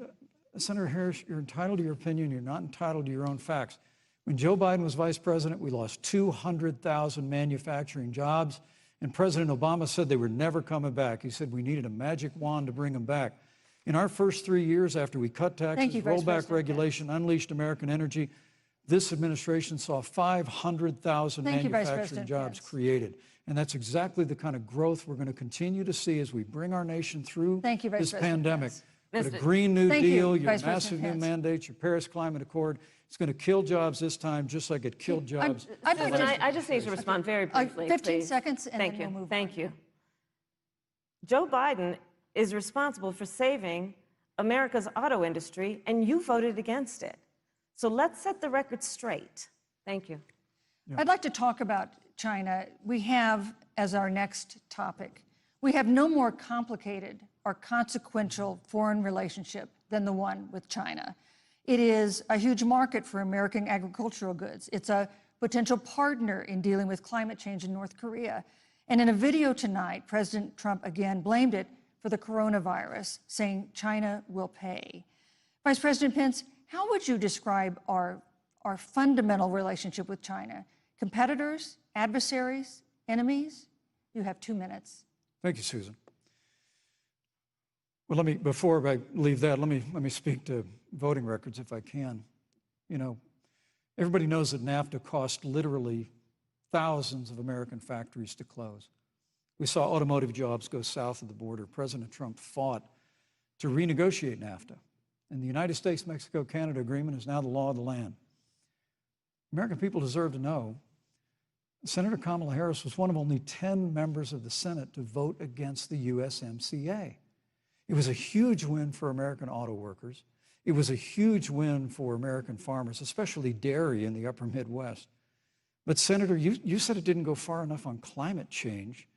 Senator Harris, you're entitled to your opinion. You're not entitled to your own facts. When Joe Biden was vice president, we lost 200,000 manufacturing jobs, and President Obama said they were never coming back. He said we needed a magic wand to bring them back. In our first 3 years after we cut taxes, rolled back regulation, unleashed American energy, this administration saw 500,000 manufacturing jobs created. And that's exactly the kind of growth we're going to continue to see as we bring our nation through this pandemic. But a Green New Deal, your massive new mandates, your Paris Climate Accord, it's going to kill jobs this time, just like it killed jobs. I just need to respond very briefly. 15 seconds, and then we'll move on. Thank you. Joe Biden is responsible for saving America's auto industry, and you voted against it. So let's set the record straight. Thank you. I'd like to talk about China. We have, as our next topic, we have no more complicated or consequential foreign relationship than the one with China. It is a huge market for American agricultural goods. It's a potential partner in dealing with climate change in North Korea. And in a video tonight, President Trump again blamed it for the coronavirus, saying China will pay. Vice President Pence, how would you describe our fundamental relationship with China? Competitors, adversaries, enemies? You have 2 minutes. Thank you, Susan. Well, before I leave that, let me speak to voting records if I can. You know, everybody knows that NAFTA cost literally thousands of American factories to close. We saw automotive jobs go south of the border. President Trump fought to renegotiate NAFTA. And the United States-Mexico-Canada agreement is now the law of the land. American people deserve to know Senator Kamala Harris was one of only 10 members of the Senate to vote against the USMCA. It was a huge win for American auto workers. It was a huge win for American farmers, especially dairy in the upper Midwest. But Senator, you said it didn't go far enough on climate change,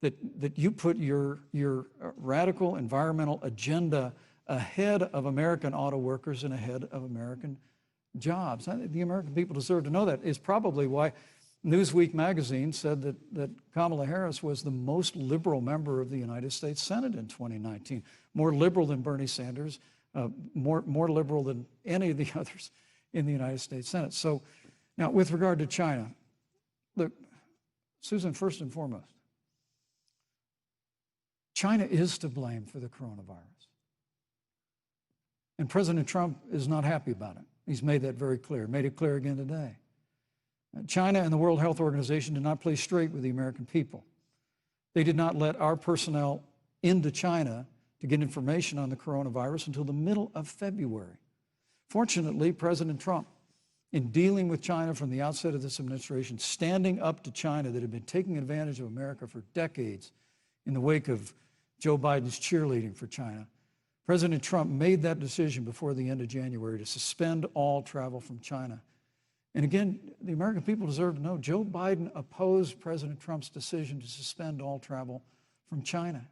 that you put your radical environmental agenda ahead of American auto workers and ahead of American jobs. The American people deserve to know that. It's probably why Newsweek magazine said that Kamala Harris was the most liberal member of the United States Senate in 2019, more liberal than Bernie Sanders, more liberal than any of the others in the United States Senate. So now with regard to China, look, Susan, first and foremost, China is to blame for the coronavirus. And President Trump is not happy about it. He's made that very clear, made it clear again today. China and the World Health Organization did not play straight with the American people. They did not let our personnel into China to get information on the coronavirus until the middle of February. Fortunately, President Trump, in dealing with China from the outset of this administration, standing up to China that had been taking advantage of America for decades in the wake of Joe Biden's cheerleading for China, President Trump made that decision before the end of January to suspend all travel from China. And again, the American people deserve to know Joe Biden opposed President Trump's decision to suspend all travel from China.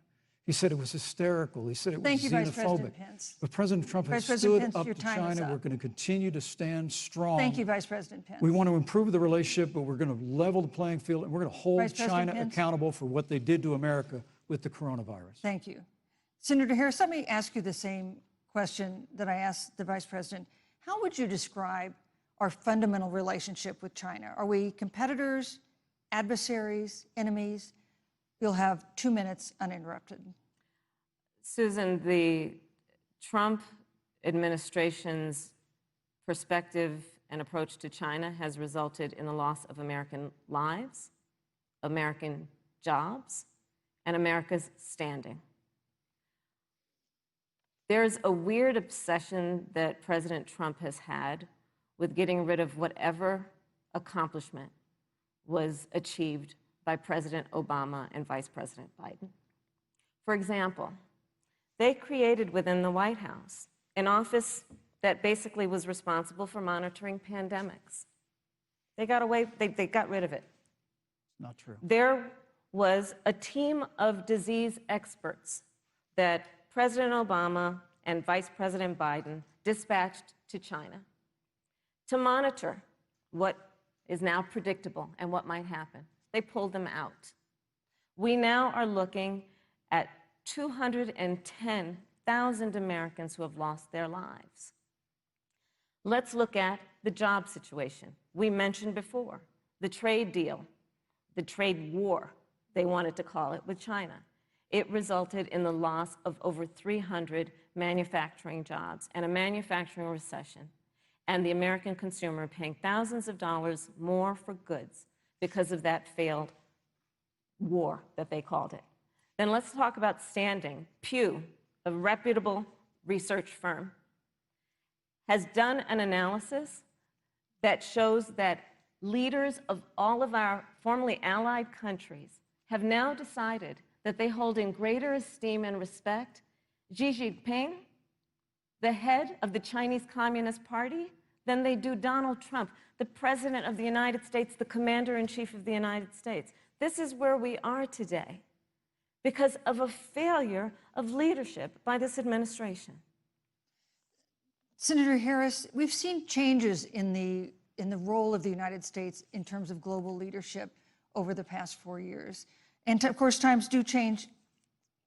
He said it was hysterical. He said it was Thank you, Vice xenophobic. President Pence. But President Trump has stood up to China. We're going to continue to stand strong. Thank you, Vice President Pence. We want to improve the relationship, but we're going to level the playing field, and we're going to hold China accountable for what they did to America with the coronavirus. Thank you. Senator Harris, let me ask you the same question that I asked the Vice President. How would you describe our fundamental relationship with China? Are we competitors, adversaries, enemies? You'll have 2 minutes uninterrupted. Susan, the Trump administration's perspective and approach to China has resulted in the loss of American lives, American jobs, and America's standing. There's a weird obsession that President Trump has had with getting rid of whatever accomplishment was achieved by President Obama and Vice President Biden. For example, they created within the White House an office that basically was responsible for monitoring pandemics. They got rid of it. Not true. There was a team of disease experts that President Obama and Vice President Biden dispatched to China to monitor what is now predictable and what might happen. They pulled them out. We now are looking at 210,000 Americans who have lost their lives. Let's look at the job situation. We mentioned before the trade deal, the trade war, they wanted to call it, with China. It resulted in the loss of over 300 manufacturing jobs and a manufacturing recession, and the American consumer paying thousands of dollars more for goods because of that failed war that they called it. Then let's talk about standing. Pew, a reputable research firm, has done an analysis that shows that leaders of all of our formerly allied countries have now decided that they hold in greater esteem and respect Xi Jinping, the head of the Chinese Communist Party, than they do Donald Trump, the President of the United States, the Commander-in-Chief of the United States. This is where we are today because of a failure of leadership by this administration. Senator Harris, we've seen changes in the role of the United States in terms of global leadership over the past 4 years. And of course, times do change.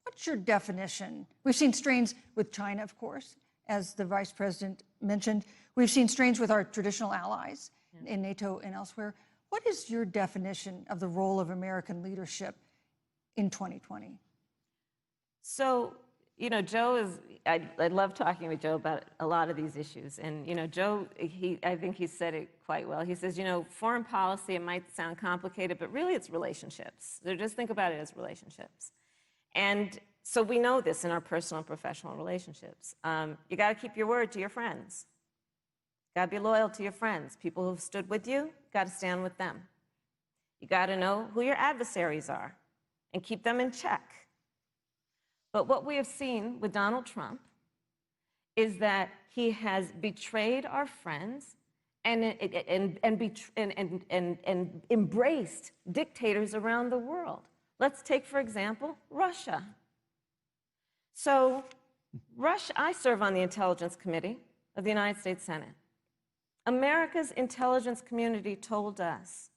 What's your definition? We've seen strains with China, of course, as the Vice President mentioned. We've seen strains with our traditional allies in NATO and elsewhere. What is your definition of the role of American leadership in 2020? So, Joe is, I love talking with Joe about a lot of these issues. And, Joe, I think he said it quite well. He says, foreign policy, it might sound complicated, but really it's relationships. So just think about it as relationships. And so we know this in our personal and professional relationships. You got to keep your word to your friends. You got to be loyal to your friends. People who've stood with you, you got to stand with them. You got to know who your adversaries are and keep them in check. But what we have seen with Donald Trump is that he has betrayed our friends and embraced dictators around the world. Let's take, for example, Russia. So, I serve on the Intelligence Committee of the United States Senate. America's intelligence community told us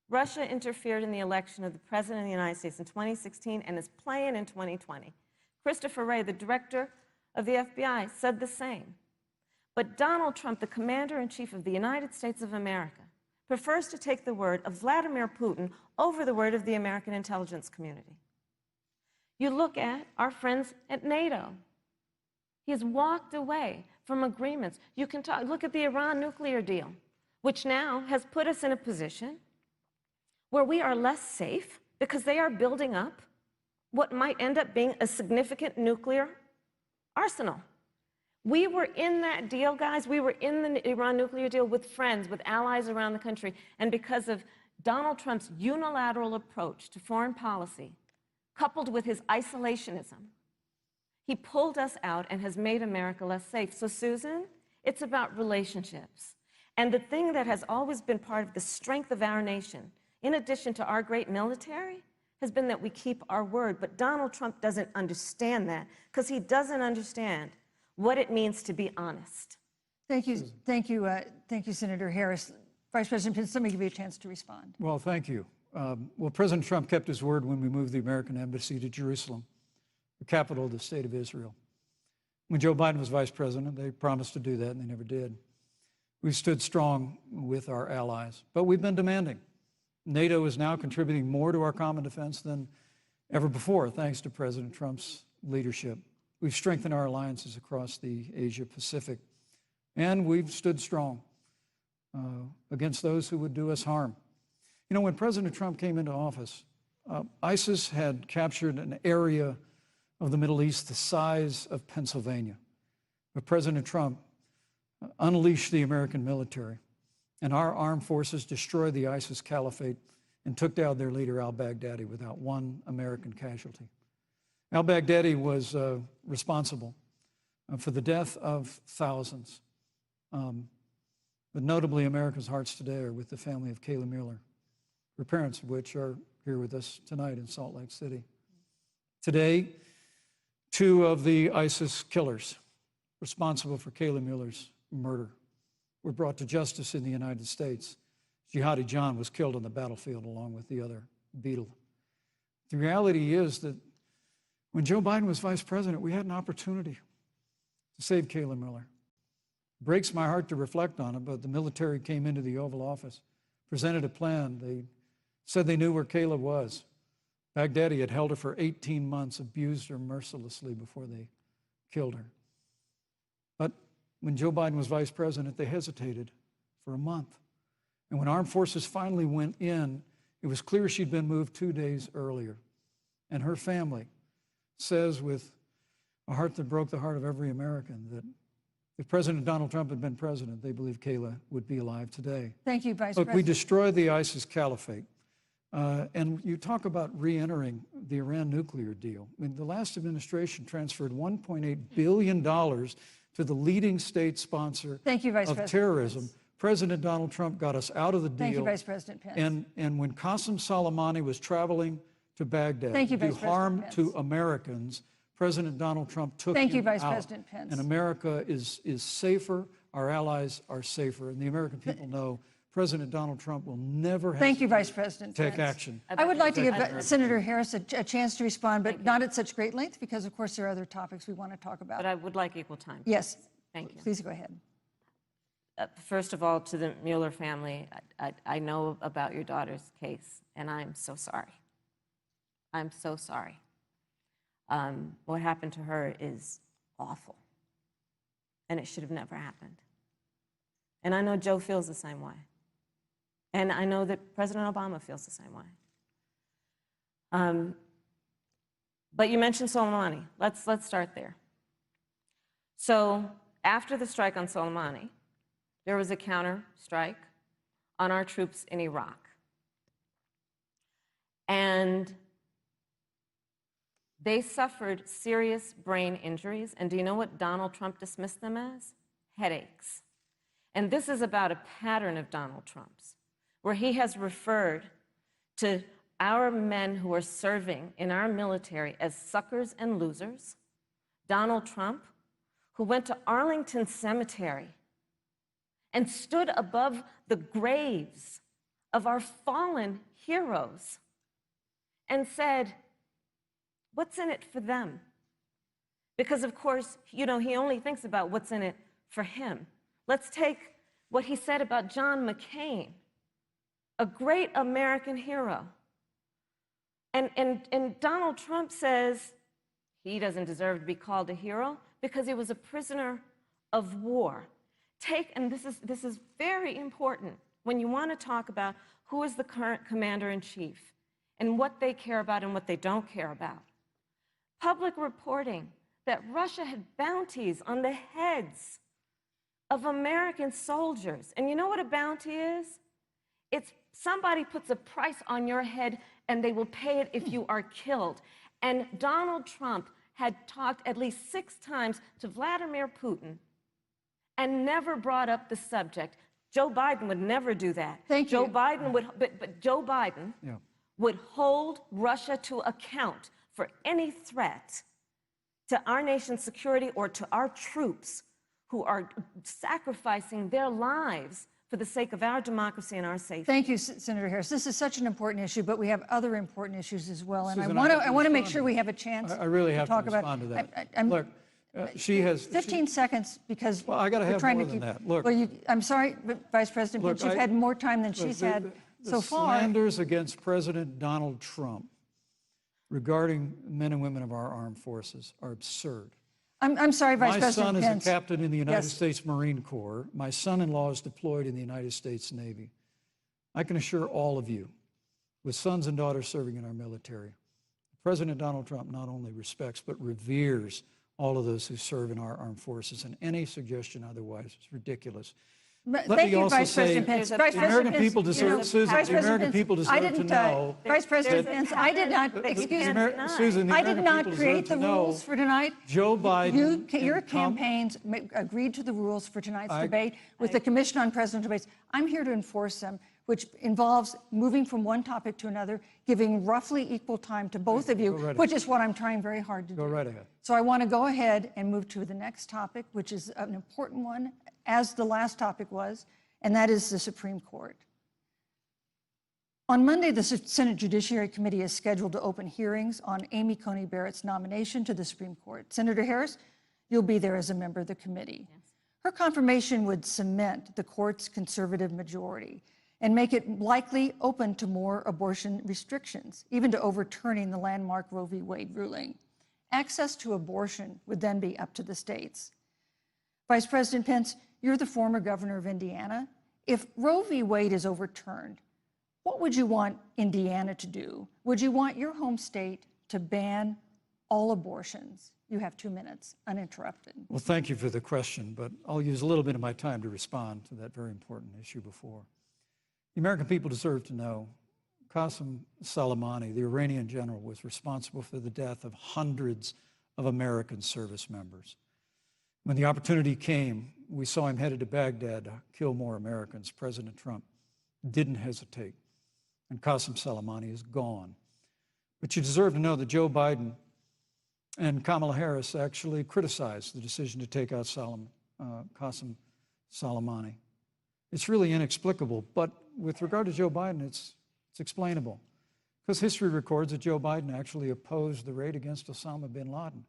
Russia interfered in the election of the President of the United States in 2016 and is playing in 2020. Christopher Wray, the director of the FBI, said the same. But Donald Trump, the commander-in-chief of the United States of America, prefers to take the word of Vladimir Putin over the word of the American intelligence community. You look at our friends at NATO. He has walked away from agreements. You can look at the Iran nuclear deal, which now has put us in a position where we are less safe because they are building up what might end up being a significant nuclear arsenal. We were in that deal, guys. We were in the Iran nuclear deal with friends, with allies around the country. And because of Donald Trump's unilateral approach to foreign policy, coupled with his isolationism, he pulled us out and has made America less safe. So, Susan, it's about relationships. And the thing that has always been part of the strength of our nation, in addition to our great military, has been that we keep our word. But Donald Trump doesn't understand that because he doesn't understand what it means to be honest. Thank you, Senator Harris. Vice President Pence, let me give you a chance to respond. Well, thank you. Well, President Trump kept his word when we moved the American embassy to Jerusalem, the capital of the state of Israel. When Joe Biden was vice president, they promised to do that, and they never did. We've stood strong with our allies, but we've been demanding. NATO is now contributing more to our common defense than ever before, thanks to President Trump's leadership. We've strengthened our alliances across the Asia-Pacific, and we've stood strong against those who would do us harm. When President Trump came into office, ISIS had captured an area of the Middle East the size of Pennsylvania. But President Trump unleashed the American military, and our armed forces destroyed the ISIS caliphate and took down their leader, al-Baghdadi, without one American casualty. Al-Baghdadi was responsible for the death of thousands. But notably, America's hearts today are with the family of Kayla Mueller, her parents of which are here with us tonight in Salt Lake City. Today, two of the ISIS killers responsible for Kayla Mueller's murder were brought to justice in the United States. Jihadi John was killed on the battlefield along with the other beetle. The reality is that when Joe Biden was vice president, we had an opportunity to save Kayla Mueller. It breaks my heart to reflect on it, but the military came into the Oval Office, presented a plan. They said they knew where Kayla was. Baghdadi had held her for 18 months, abused her mercilessly before they killed her. But when Joe Biden was vice president, they hesitated for a month. And when armed forces finally went in, it was clear she'd been moved 2 days earlier. And her family says with a heart that broke the heart of every American that if President Donald Trump had been president, they believe Kayla would be alive today. Thank you, Vice Look, President. we destroyed the ISIS caliphate. And you talk about re-entering the Iran nuclear deal. I mean, the last administration transferred $1.8 billion to the leading state sponsor Thank you, Vice of President terrorism. Pence. President Donald Trump got us out of the deal. Thank you, Vice President Pence. And when Qasem Soleimani was traveling to Baghdad Thank you, to do Vice President harm Pence. to Americans, President Donald Trump took Thank you, him Vice out. President Pence. And America is safer, our allies are safer, and the American people know President Donald Trump will never Thank you, hesitate Vice President to take Pence. action. I would like to give Senator Harris a chance to respond, but not at such great length because, of course, there are other topics we want to talk about. But I would like equal time. Yes. Thank you. Please go ahead. First of all, to the Mueller family, I know about your daughter's case, and I'm so sorry. I'm so sorry. What happened to her is awful, and it should have never happened. And I know Joe feels the same way. And I know that President Obama feels the same way. But you mentioned Soleimani. Let's start there. So after the strike on Soleimani, there was a counter strike on our troops in Iraq. And they suffered serious brain injuries. And do you know what Donald Trump dismissed them as? Headaches. And this is about a pattern of Donald Trump's, where he has referred to our men who are serving in our military as suckers and losers. Donald Trump, who went to Arlington Cemetery and stood above the graves of our fallen heroes and said, what's in it for them? Because, of course, he only thinks about what's in it for him. Let's take what he said about John McCain, a great American hero. And Donald Trump says he doesn't deserve to be called a hero because he was a prisoner of war. And this is very important when you want to talk about who is the current commander-in-chief and what they care about and what they don't care about. Public reporting that Russia had bounties on the heads of American soldiers. And you know what a bounty is? It's somebody puts a price on your head and they will pay it if you are killed. And Donald Trump had talked at least 6 times to Vladimir Putin and never brought up the subject. Joe Biden would never do that. Thank you. Joe Biden would, but Joe Biden would hold Russia to account for any threat to our nation's security or to our troops who are sacrificing their lives for the sake of our democracy and our safety. Thank you, Senator Harris. This is such an important issue, but we have other important issues as well. And Susan, I want to make sure we have a chance I really have to talk to respond to that. Look, she has 15 seconds because well, I got to have trying more to than keep, that. Look, well, I'm sorry, but Vice President Pence, you've had more time than she's had so far. Slanders against President Donald Trump regarding men and women of our armed forces are absurd. I'm sorry, Vice President Pence. My son is a captain in the United Yes. States Marine Corps. My son-in-law is deployed in the United States Navy. I can assure all of you, with sons and daughters serving in our military, President Donald Trump not only respects but reveres all of those who serve in our armed forces, and any suggestion otherwise is ridiculous. Thank you, Vice President Pence. The American people deserve, Susan, the American people deserve to know. Vice President Pence, I did not, excuse me, Susan, the I did American not people create deserve the to know rules for tonight. Joe Biden. Your campaigns agreed to the rules for tonight's debate with the Commission on Presidential Debates. I'm here to enforce them, which involves moving from one topic to another, giving roughly equal time to both of you, which is what I'm trying very hard to do. Go right ahead. So I want to go ahead and move to the next topic, which is an important one, as the last topic was, and that is the Supreme Court. On Monday, the Senate Judiciary Committee is scheduled to open hearings on Amy Coney Barrett's nomination to the Supreme Court. Senator Harris, you'll be there as a member of the committee. Yes. Her confirmation would cement the court's conservative majority and make it likely open to more abortion restrictions, even to overturning the landmark Roe v. Wade ruling. Access to abortion would then be up to the states. Vice President Pence, you're the former governor of Indiana. If Roe v. Wade is overturned, what would you want Indiana to do? Would you want your home state to ban all abortions? You have 2 minutes, uninterrupted. Well, thank you for the question, but I'll use a little bit of my time to respond to that very important issue before. The American people deserve to know Qasem Soleimani, the Iranian general, was responsible for the death of hundreds of American service members. When the opportunity came, we saw him headed to Baghdad to kill more Americans. President Trump didn't hesitate, and Qasem Soleimani is gone. But you deserve to know that Joe Biden and Kamala Harris actually criticized the decision to take out Qasem Soleimani. It's really inexplicable, but with regard to Joe Biden, it's explainable, because history records that Joe Biden actually opposed the raid against Osama bin Laden.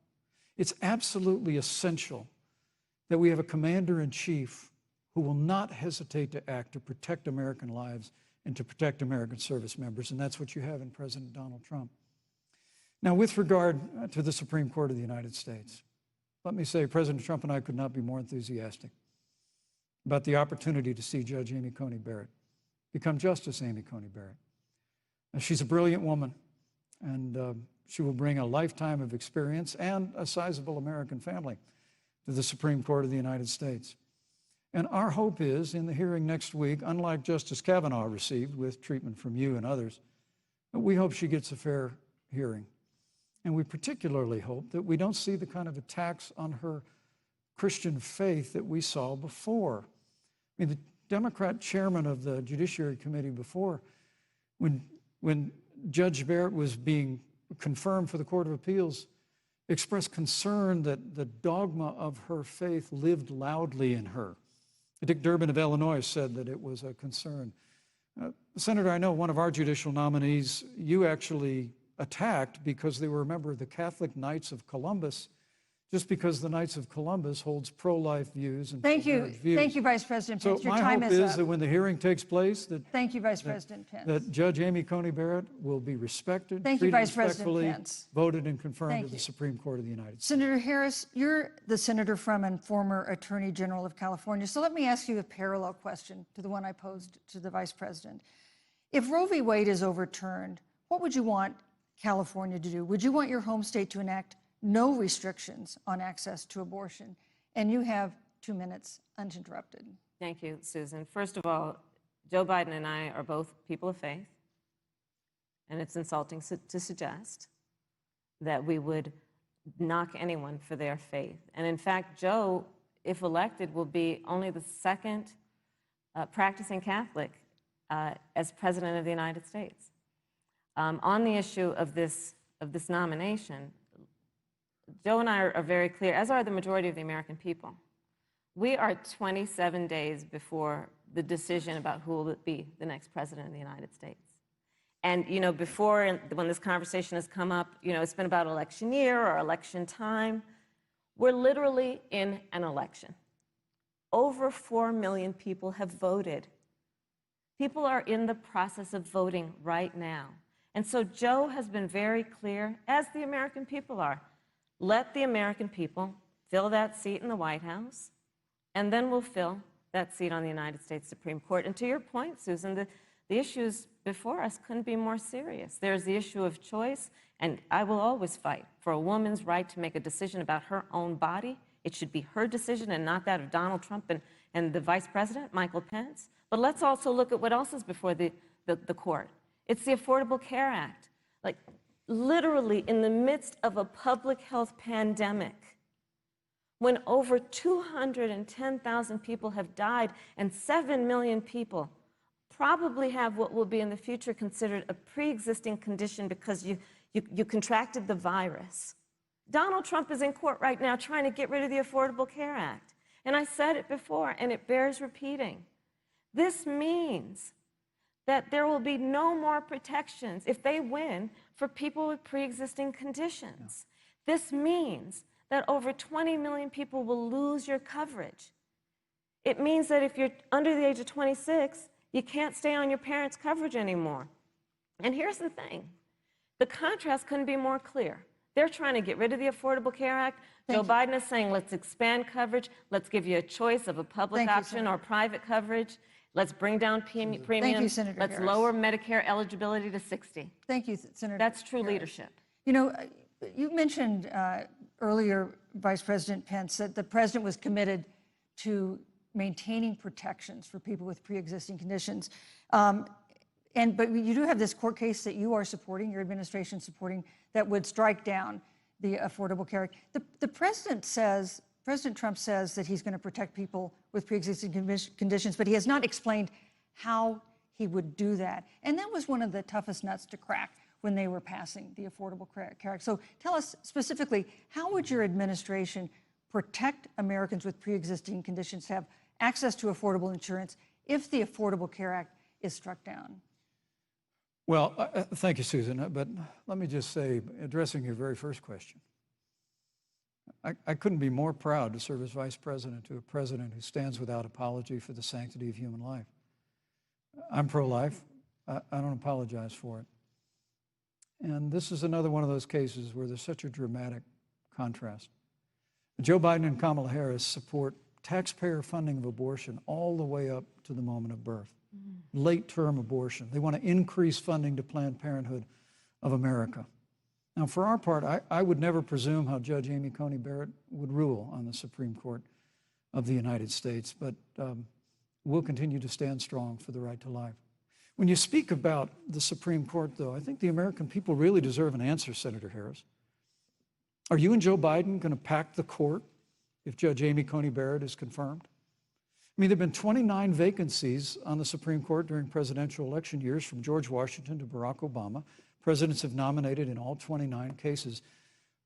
It's absolutely essential that we have a commander-in-chief who will not hesitate to act to protect American lives and to protect American service members, and that's what you have in President Donald Trump. Now, with regard to the Supreme Court of the United States, let me say President Trump and I could not be more enthusiastic about the opportunity to see Judge Amy Coney Barrett become Justice Amy Coney Barrett. Now, she's a brilliant woman, and she will bring a lifetime of experience and a sizable American family to the Supreme Court of the United States. And our hope is, in the hearing next week, unlike Justice Kavanaugh received with treatment from you and others, we hope she gets a fair hearing. And we particularly hope that we don't see the kind of attacks on her Christian faith that we saw before. I mean, the Democrat chairman of the Judiciary Committee before, when Judge Barrett was being confirmed for the Court of Appeals, expressed concern that the dogma of her faith lived loudly in her. Dick Durbin of Illinois said that it was a concern. Senator, I know one of our judicial nominees, you actually attacked because they were a member of the Catholic Knights of Columbus, just because the Knights of Columbus holds pro-life views and pro-marriage views. Thank you, Vice President Pence. So Your time my is hope is up. that when the hearing takes place, Thank you, Vice President Pence. that Judge Amy Coney Barrett will be respected, Thank you, treated Vice President respectfully, Pence. voted and confirmed Thank to the you. Supreme Court of the United States. Senator Harris, you're the senator from and former Attorney General of California. So let me ask you a parallel question to the one I posed to the Vice President. If Roe v. Wade is overturned, what would you want California to do? Would you want your home state to enact no restrictions on access to abortion? And you have 2 minutes uninterrupted. Thank you, Susan. First of all, Joe Biden and I are both people of faith, and it's insulting to suggest that we would knock anyone for their faith. And in fact, Joe, if elected, will be only the second practicing Catholic as President of the United States. On the issue of this nomination, Joe and I are very clear, as are the majority of the American people. We are 27 days before the decision about who will be the next president of the United States. And, you know, before, when this conversation has come up, you know, it's been about election year or election time. We're literally in an election. Over 4 million people have voted. People are in the process of voting right now. And so Joe has been very clear, as the American people are. Let the American people fill that seat in the White House, and then we'll fill that seat on the United States Supreme Court. And to your point, Susan, the issues before us couldn't be more serious. There's the issue of choice, and I will always fight for a woman's right to make a decision about her own body. It should be her decision and not that of Donald Trump and the Vice President, Michael Pence. But let's also look at what else is before the court. It's the Affordable Care Act. Like, literally in the midst of a public health pandemic, when over 210,000 people have died and 7 million people probably have what will be in the future considered a pre-existing condition because you contracted the virus. Donald Trump is in court right now trying to get rid of the Affordable Care Act. And I said it before, and it bears repeating. This means that there will be no more protections, if they win, for people with pre-existing conditions. Yeah. This means that over 20 million people will lose your coverage. It means that if you're under the age of 26, you can't stay on your parents' coverage anymore. And here's the thing. The contrast couldn't be more clear. They're trying to get rid of the Affordable Care Act. Joe Biden is saying, let's expand coverage. Let's give you a choice of a public option or private coverage. Let's bring down premiums. Thank you, Senator Let's Harris. lower Medicare eligibility to 60. Thank you, Senator That's true Harris. leadership. You know, you mentioned earlier, Vice President Pence, that the president was committed to maintaining protections for people with pre-existing conditions. But you do have this court case that you are supporting, your administration supporting, that would strike down the Affordable Care Act. The president says, President Trump says that he's going to protect people with pre-existing conditions, but he has not explained how he would do that. And that was one of the toughest nuts to crack when they were passing the Affordable Care Act. So tell us specifically, how would your administration protect Americans with pre-existing conditions to have access to affordable insurance if the Affordable Care Act is struck down? Well, thank you, Susan. But let me just say, addressing your very first question, I couldn't be more proud to serve as vice president to a president who stands without apology for the sanctity of human life. I'm pro-life. I don't apologize for it. And this is another one of those cases where there's such a dramatic contrast. Joe Biden and Kamala Harris support taxpayer funding of abortion all the way up to the moment of birth, late-term abortion. They want to increase funding to Planned Parenthood of America. Now, for our part, I would never presume how Judge Amy Coney Barrett would rule on the Supreme Court of the United States, but we'll continue to stand strong for the right to life. When you speak about the Supreme Court, though, I think the American people really deserve an answer, Senator Harris. Are you and Joe Biden going to pack the court if Judge Amy Coney Barrett is confirmed? I mean, there have been 29 vacancies on the Supreme Court during presidential election years, from George Washington to Barack Obama. Presidents have nominated in all 29 cases.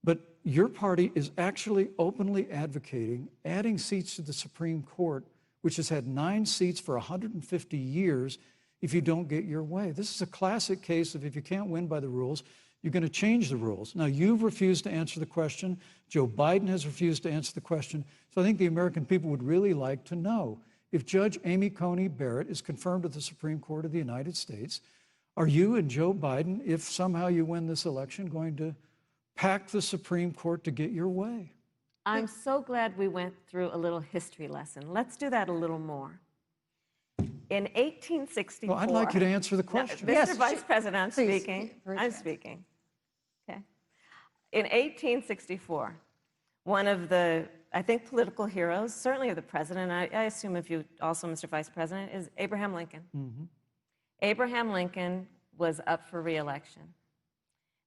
But your party is actually openly advocating adding seats to the Supreme Court, which has had 9 seats for 150 years, if you don't get your way. This is a classic case of if you can't win by the rules, you're going to change the rules. Now, you've refused to answer the question. Joe Biden has refused to answer the question. So I think the American people would really like to know, if Judge Amy Coney Barrett is confirmed to the Supreme Court of the United States, are you and Joe Biden, if somehow you win this election, going to pack the Supreme Court to get your way? I'm so glad we went through a little history lesson. Let's do that a little more. In 1864... Well, I'd like you to answer the question. Mr. Yes, Vice President, I'm please, speaking. very I'm fast. speaking. Okay. In 1864, one of the, I think, political heroes, certainly of the president, I assume of you also, Mr. Vice President, is Abraham Lincoln. Mm-hmm. Abraham Lincoln was up for re-election,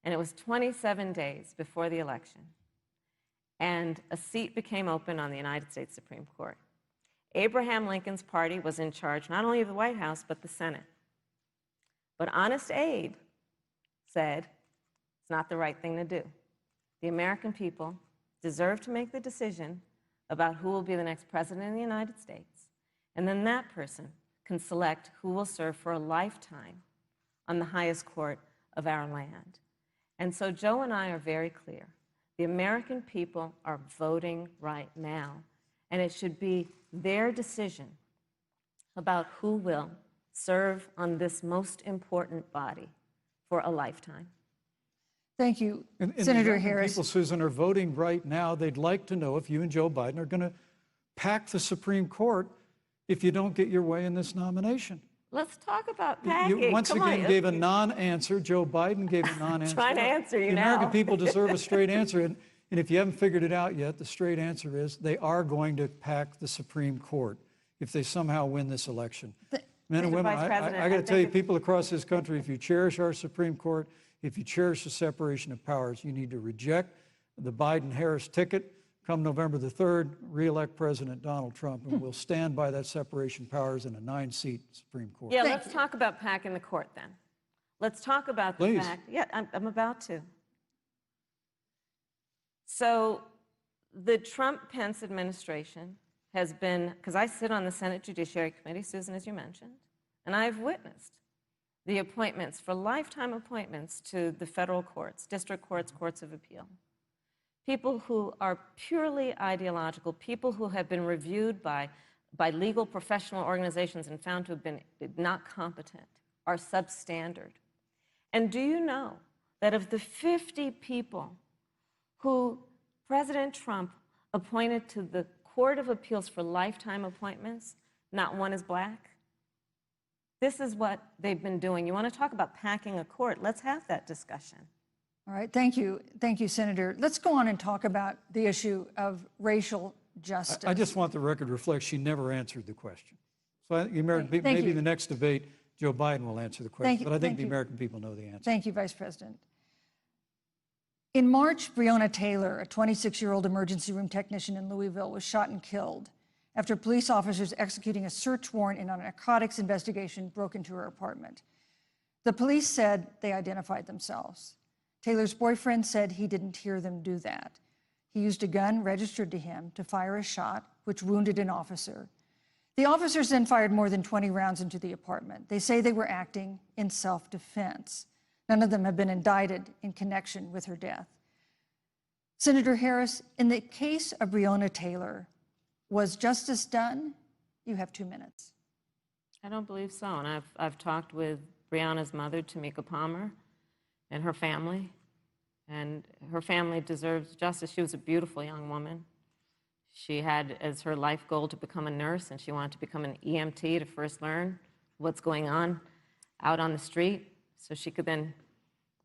and it was 27 days before the election, and a seat became open on the United States Supreme Court. Abraham Lincoln's party was in charge not only of the White House, but the Senate. But Honest Abe said it's not the right thing to do. The American people deserve to make the decision about who will be the next president of the United States, and then that person can select who will serve for a lifetime on the highest court of our land. And so Joe and I are very clear. The American people are voting right now, and it should be their decision about who will serve on this most important body for a lifetime. Thank you, And Senator the Harris. people, Susan, are voting right now. They'd like to know if you and Joe Biden are going to pack the Supreme Court if you don't get your way in this nomination. Let's talk about packing. You once Come again on. gave a non-answer. Joe Biden gave a non-answer. Trying to answer you The now. American people deserve a straight answer. And if you haven't figured it out yet, the straight answer is they are going to pack the Supreme Court if they somehow win this election. Men and Mr. women, Vice President, I got to I tell you, think people across this country, if you cherish our Supreme Court, if you cherish the separation of powers, you need to reject the Biden-Harris ticket. Come November the 3rd, re-elect President Donald Trump, and we'll stand by that separation of powers in a 9-seat Supreme Court. Yeah, let's talk about packing the court then. Let's talk about the Please. fact. Yeah, I'm about to. So the Trump-Pence administration has been, because I sit on the Senate Judiciary Committee, Susan, as you mentioned, and I've witnessed the appointments for lifetime appointments to the federal courts, district courts, courts of appeal. People who are purely ideological, people who have been reviewed by legal professional organizations and found to have been not competent, are substandard. And do you know that of the 50 people who President Trump appointed to the Court of Appeals for lifetime appointments, not one is black? This is what they've been doing. You want to talk about packing a court? Let's have that discussion. All right, thank you. Thank you, Senator. Let's go on and talk about the issue of racial justice. I just want the record to reflect she never answered the question. So the American people, maybe you. the next debate, Joe Biden will answer the question, but I think the you. American people know the answer. Thank you, Vice President. In March, Breonna Taylor, a 26-year-old emergency room technician in Louisville, was shot and killed after police officers executing a search warrant in a narcotics investigation broke into her apartment. The police said they identified themselves. Taylor's boyfriend said he didn't hear them do that. He used a gun registered to him to fire a shot, which wounded an officer. The officers then fired more than 20 rounds into the apartment. They say they were acting in self-defense. None of them have been indicted in connection with her death. Senator Harris, in the case of Breonna Taylor, was justice done? You have 2 minutes. I don't believe so. And I've talked with Breonna's mother, Tamika Palmer, and her family. And her family deserves justice. She was a beautiful young woman. She had as her life goal to become a nurse, and she wanted to become an EMT to first learn what's going on out on the street so she could then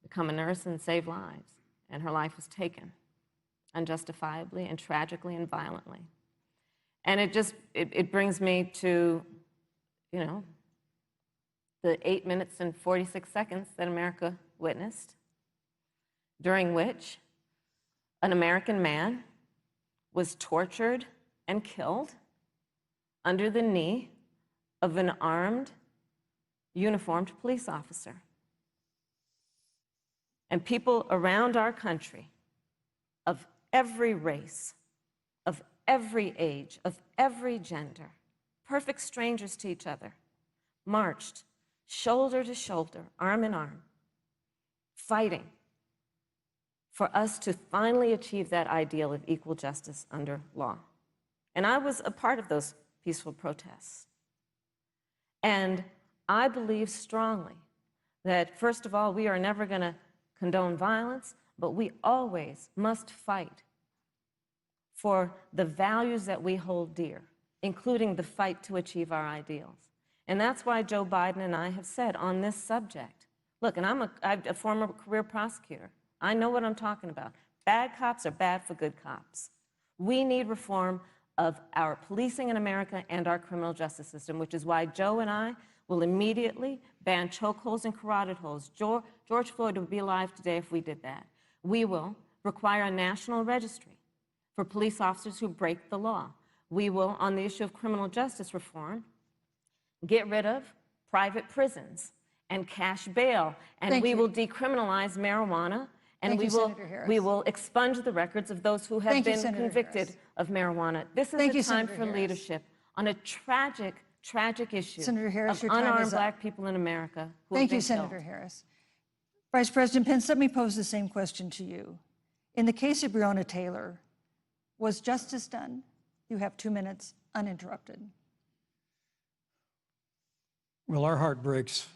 become a nurse and save lives. And her life was taken unjustifiably and tragically and violently. And it brings me to, the 8 minutes and 46 seconds that America witnessed, during which an American man was tortured and killed under the knee of an armed, uniformed police officer. And people around our country of every race, of every age, of every gender, perfect strangers to each other, marched shoulder to shoulder, arm in arm, fighting for us to finally achieve that ideal of equal justice under law. And I was a part of those peaceful protests. And I believe strongly that, first of all, we are never going to condone violence, but we always must fight for the values that we hold dear, including the fight to achieve our ideals. And that's why Joe Biden and I have said on this subject, look, and I'm a former career prosecutor. I know what I'm talking about. Bad cops are bad for good cops. We need reform of our policing in America and our criminal justice system, which is why Joe and I will immediately ban chokeholds and carotid holds. George Floyd would be alive today if we did that. We will require a national registry for police officers who break the law. We will, on the issue of criminal justice reform, get rid of private prisons and cash bail, and we will decriminalize marijuana, and we will expunge the records of those who have been convicted of marijuana. This is the time for leadership on a tragic issue of unarmed Black people in America who have been killed. Senator Harris. Vice President Pence, let me pose the same question to you. In the case of Breonna Taylor, was justice done? You have 2 minutes uninterrupted. Well, our heart breaks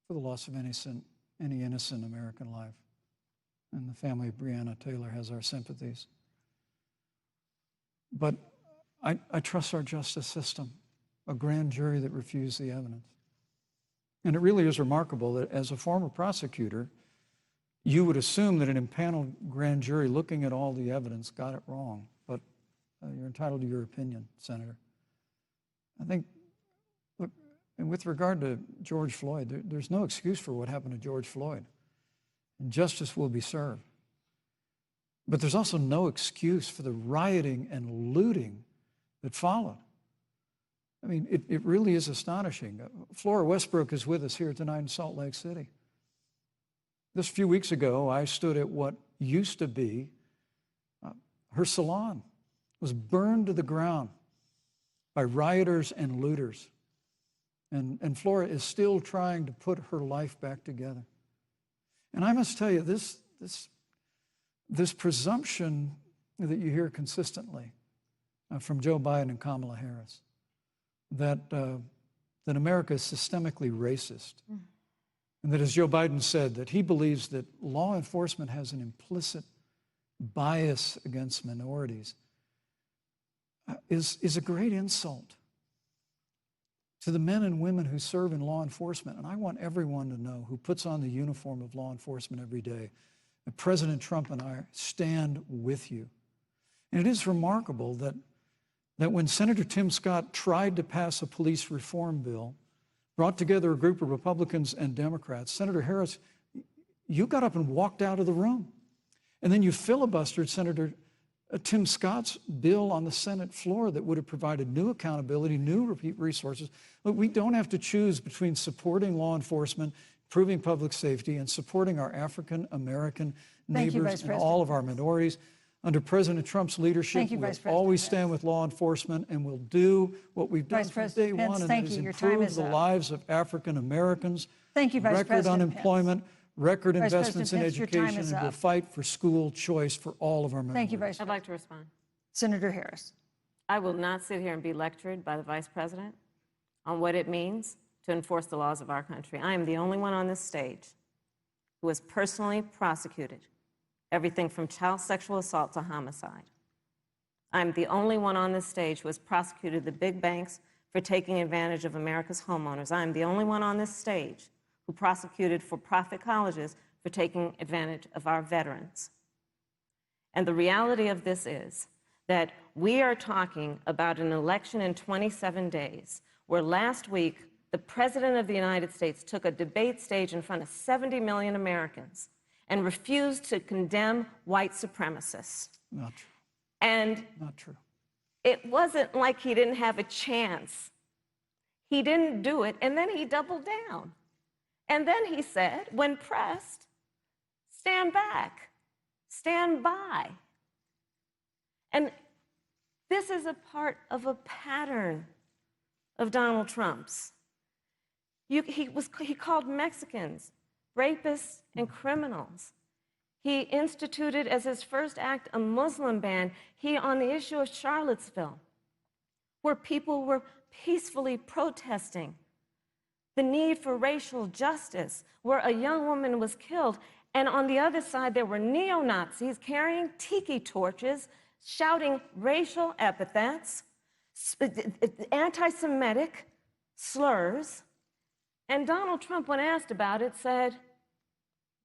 for the loss of any innocent American life. And the family of Breonna Taylor has our sympathies. But I trust our justice system, a grand jury that refused the evidence. And it really is remarkable that as a former prosecutor, you would assume that an impaneled grand jury looking at all the evidence got it wrong. But you're entitled to your opinion, Senator. I think, look, and with regard to George Floyd, there's no excuse for what happened to George Floyd. And justice will be served. But there's also no excuse for the rioting and looting that followed. I mean, it really is astonishing. Flora Westbrook is with us here tonight in Salt Lake City. Just a few weeks ago, I stood at what used to be her salon. It was burned to the ground by rioters and looters. And Flora is still trying to put her life back together. And I must tell you, this presumption that you hear consistently from Joe Biden and Kamala Harris, that America is systemically racist, and that, as Joe Biden said, that he believes that law enforcement has an implicit bias against minorities, is a great insult to the men and women who serve in law enforcement. And I want everyone to know who puts on the uniform of law enforcement every day that President Trump and I stand with you. And it is remarkable that when Senator Tim Scott tried to pass a police reform bill, brought together a group of Republicans and Democrats, Senator Harris, you got up and walked out of the room. And then you filibustered Senator Tim Scott's bill on the Senate floor that would have provided new accountability, new resources. Look, we don't have to choose between supporting law enforcement, improving public safety, and supporting our African American neighbors and all of our minorities. Under President Trump's leadership, we'll always stand with law enforcement, and we'll do what we've done from day one, and that is improve the lives of African Americans. Thank you, Vice President Pence. Record unemployment, record investments in education, and we'll fight for school choice for all of our minorities. Thank you, Vice President. I'd like to respond. Senator Harris. I will not sit here and be lectured by the Vice President on what it means to enforce the laws of our country. I am the only one on this stage who was personally prosecuted, everything from child sexual assault to homicide. I'm the only one on this stage who has prosecuted the big banks for taking advantage of America's homeowners. I'm the only one on this stage who prosecuted for-profit colleges for taking advantage of our veterans. And the reality of this is that we are talking about an election in 27 days, where last week the President of the United States took a debate stage in front of 70 million Americans and refused to condemn white supremacists. Not true. And Not true. it wasn't like he didn't have a chance. He didn't do it, and then he doubled down. And then he said, when pressed, stand back, stand by. And this is a part of a pattern of Donald Trump's. He called Mexicans rapists and criminals. He instituted as his first act a Muslim ban. On the issue of Charlottesville, where people were peacefully protesting the need for racial justice, where a young woman was killed, and on the other side there were neo-Nazis carrying tiki torches, shouting racial epithets, anti-Semitic slurs. And Donald Trump, when asked about it, said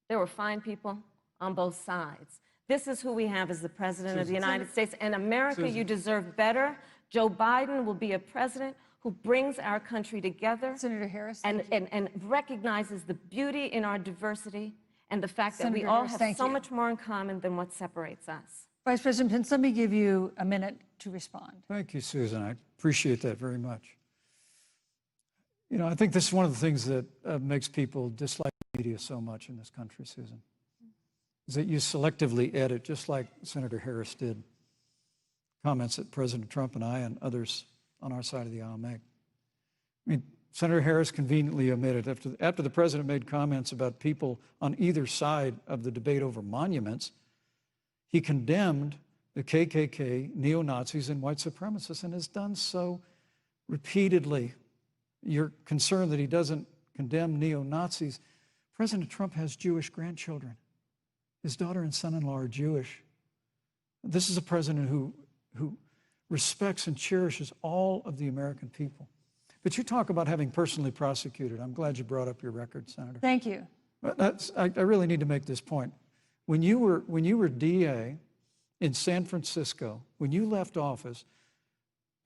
there were fine people on both sides. This is who we have as the President of the United States. And America, you deserve better. Joe Biden will be a president who brings our country together. Senator Harris. And recognizes the beauty in our diversity and the fact that we Senator all Harris, have so much more in common than what separates us. Vice President Pence, let me give you a minute to respond. Thank you, Susan. I appreciate that very much. You know, I think this is one of the things that makes people dislike media so much in this country, Susan, is that you selectively edit, just like Senator Harris did, comments that President Trump and I and others on our side of the aisle make. I mean, Senator Harris conveniently omitted, after the president made comments about people on either side of the debate over monuments, he condemned the KKK, neo-Nazis, and white supremacists, and has done so repeatedly. You're concerned that he doesn't condemn neo-Nazis. President Trump has Jewish grandchildren. His daughter and son-in-law are Jewish. This is a president who respects and cherishes all of the American people. But you talk about having personally prosecuted. I'm glad you brought up your record, Senator. Thank you. I really need to make this point. When you were DA in San Francisco, when you left office,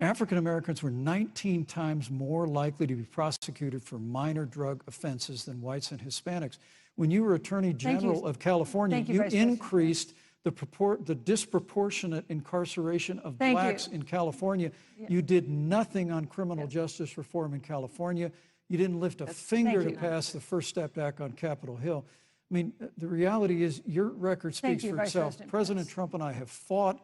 African Americans were 19 times more likely to be prosecuted for minor drug offenses than whites and Hispanics. When you were Attorney General of California, you increased the disproportionate incarceration of blacks in California. You did nothing on criminal justice reform in California. You didn't lift a finger to pass the First Step Act on Capitol Hill. I mean, the reality is your record speaks for itself. President Trump and I have fought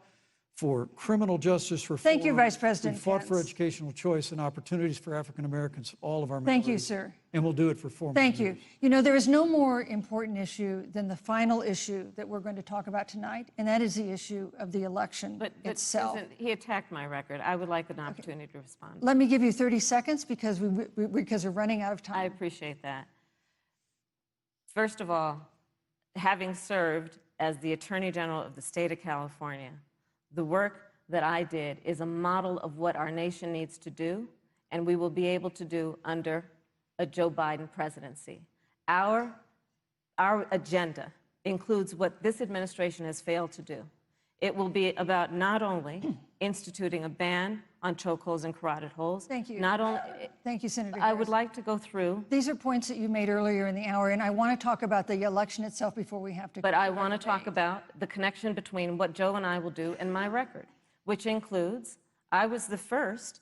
for criminal justice reform. Thank you, Vice President Pence. We fought for educational choice and opportunities for African Americans, all of our Thank you, sir. And we'll do it for 4 more Thank you. years. You know, there is no more important issue than the final issue that we're going to talk about tonight, and that is the issue of the election itself. Susan, he attacked my record. I would like an opportunity to respond. Let me give you 30 seconds because we're running out of time. I appreciate that. First of all, having served as the Attorney General of the state of California, the work that I did is a model of what our nation needs to do, and we will be able to do under a Joe Biden presidency. Our agenda includes what this administration has failed to do. It will be about not only instituting a ban on chokeholds and carotid holes. Thank you. Not only. Thank you, Senator I Harris. would like to go through. These are points that you made earlier in the hour, and I want to talk about the election itself before we have to. But I want to talk about the connection between what Joe and I will do and my record, which includes I was the first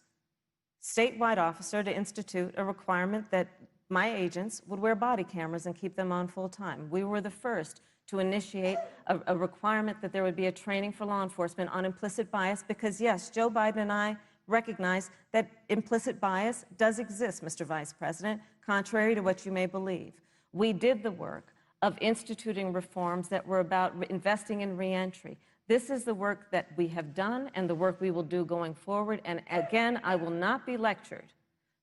statewide officer to institute a requirement that my agents would wear body cameras and keep them on full time. We were the first to initiate a requirement that there would be a training for law enforcement on implicit bias because, yes, Joe Biden and I recognize that implicit bias does exist, Mr. Vice President, contrary to what you may believe. We did the work of instituting reforms that were about investing in reentry. This is the work that we have done and the work we will do going forward. And again, I will not be lectured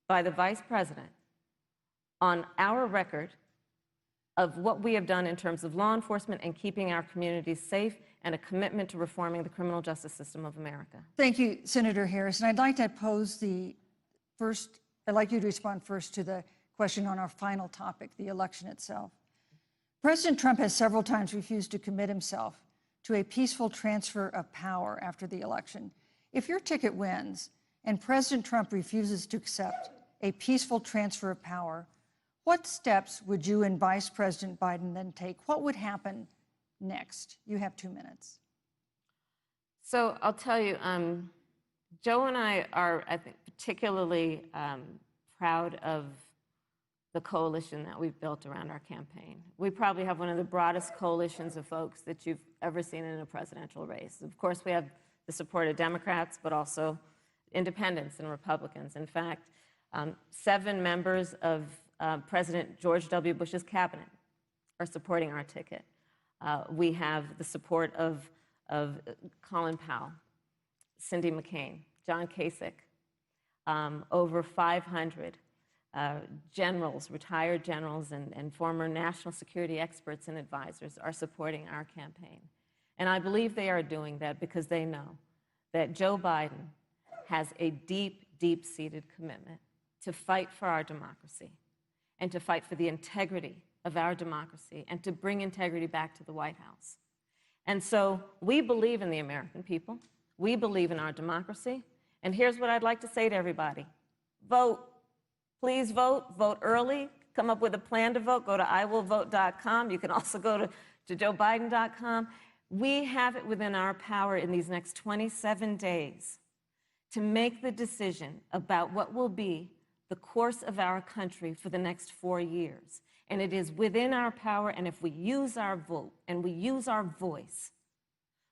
by the Vice President on our record of what we have done in terms of law enforcement and keeping our communities safe, and a commitment to reforming the criminal justice system of America. Thank you, Senator Harris. And I'd like to I'd like you to respond first to the question on our final topic, the election itself. President Trump has several times refused to commit himself to a peaceful transfer of power after the election. If your ticket wins and President Trump refuses to accept a peaceful transfer of power, what steps would you and Vice President Biden then take? What would happen next? You have 2 minutes. So I'll tell you, Joe and I are, I think, particularly proud of the coalition that we've built around our campaign. We probably have one of the broadest coalitions of folks that you've ever seen in a presidential race. Of course, we have the support of Democrats, but also independents and Republicans. In fact, 7 members of President George W. Bush's cabinet are supporting our ticket. We have the support of Colin Powell, Cindy McCain, John Kasich, over 500 generals, retired generals, and former national security experts and advisors are supporting our campaign. And I believe they are doing that because they know that Joe Biden has a deep, deep-seated commitment to fight for our democracy and to fight for the integrity of our democracy and to bring integrity back to the White House. And so we believe in the American people. We believe in our democracy. And here's what I'd like to say to everybody. Vote. Please vote. Vote early. Come up with a plan to vote. Go to iwillvote.com. You can also go to joebiden.com. We have it within our power in these next 27 days to make the decision about what will be the course of our country for the next 4 years. And it is within our power, and if we use our vote and we use our voice,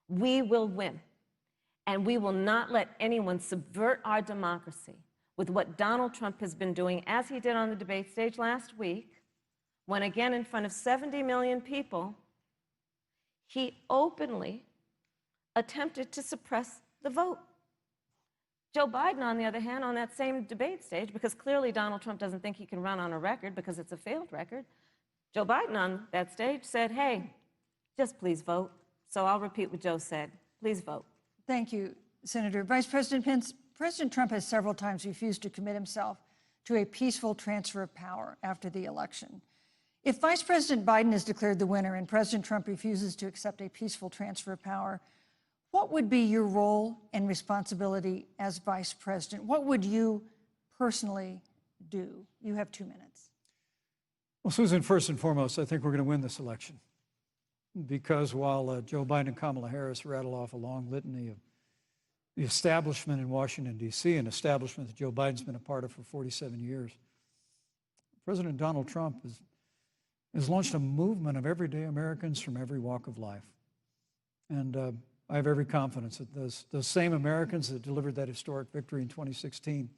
we will win. And we will not let anyone subvert our democracy with what Donald Trump has been doing, as he did on the debate stage last week, when again in front of 70 million people, he openly attempted to suppress the vote. Joe Biden, on the other hand, on that same debate stage, because clearly Donald Trump doesn't think he can run on a record because it's a failed record, Joe Biden on that stage said, hey, just please vote. So I'll repeat what Joe said. Please vote. Thank you, Senator. Vice President Pence, President Trump has several times refused to commit himself to a peaceful transfer of power after the election. If Vice President Biden is declared the winner and President Trump refuses to accept a peaceful transfer of power, what would be your role and responsibility as Vice President? What would you personally do? You have 2 minutes. Well, Susan, first and foremost, I think we're going to win this election. Because while Joe Biden and Kamala Harris rattle off a long litany of the establishment in Washington, D.C., an establishment that Joe Biden's been a part of for 47 years, President Donald Trump has launched a movement of everyday Americans from every walk of life. And I have every confidence that those same Americans that delivered that historic victory in 2016,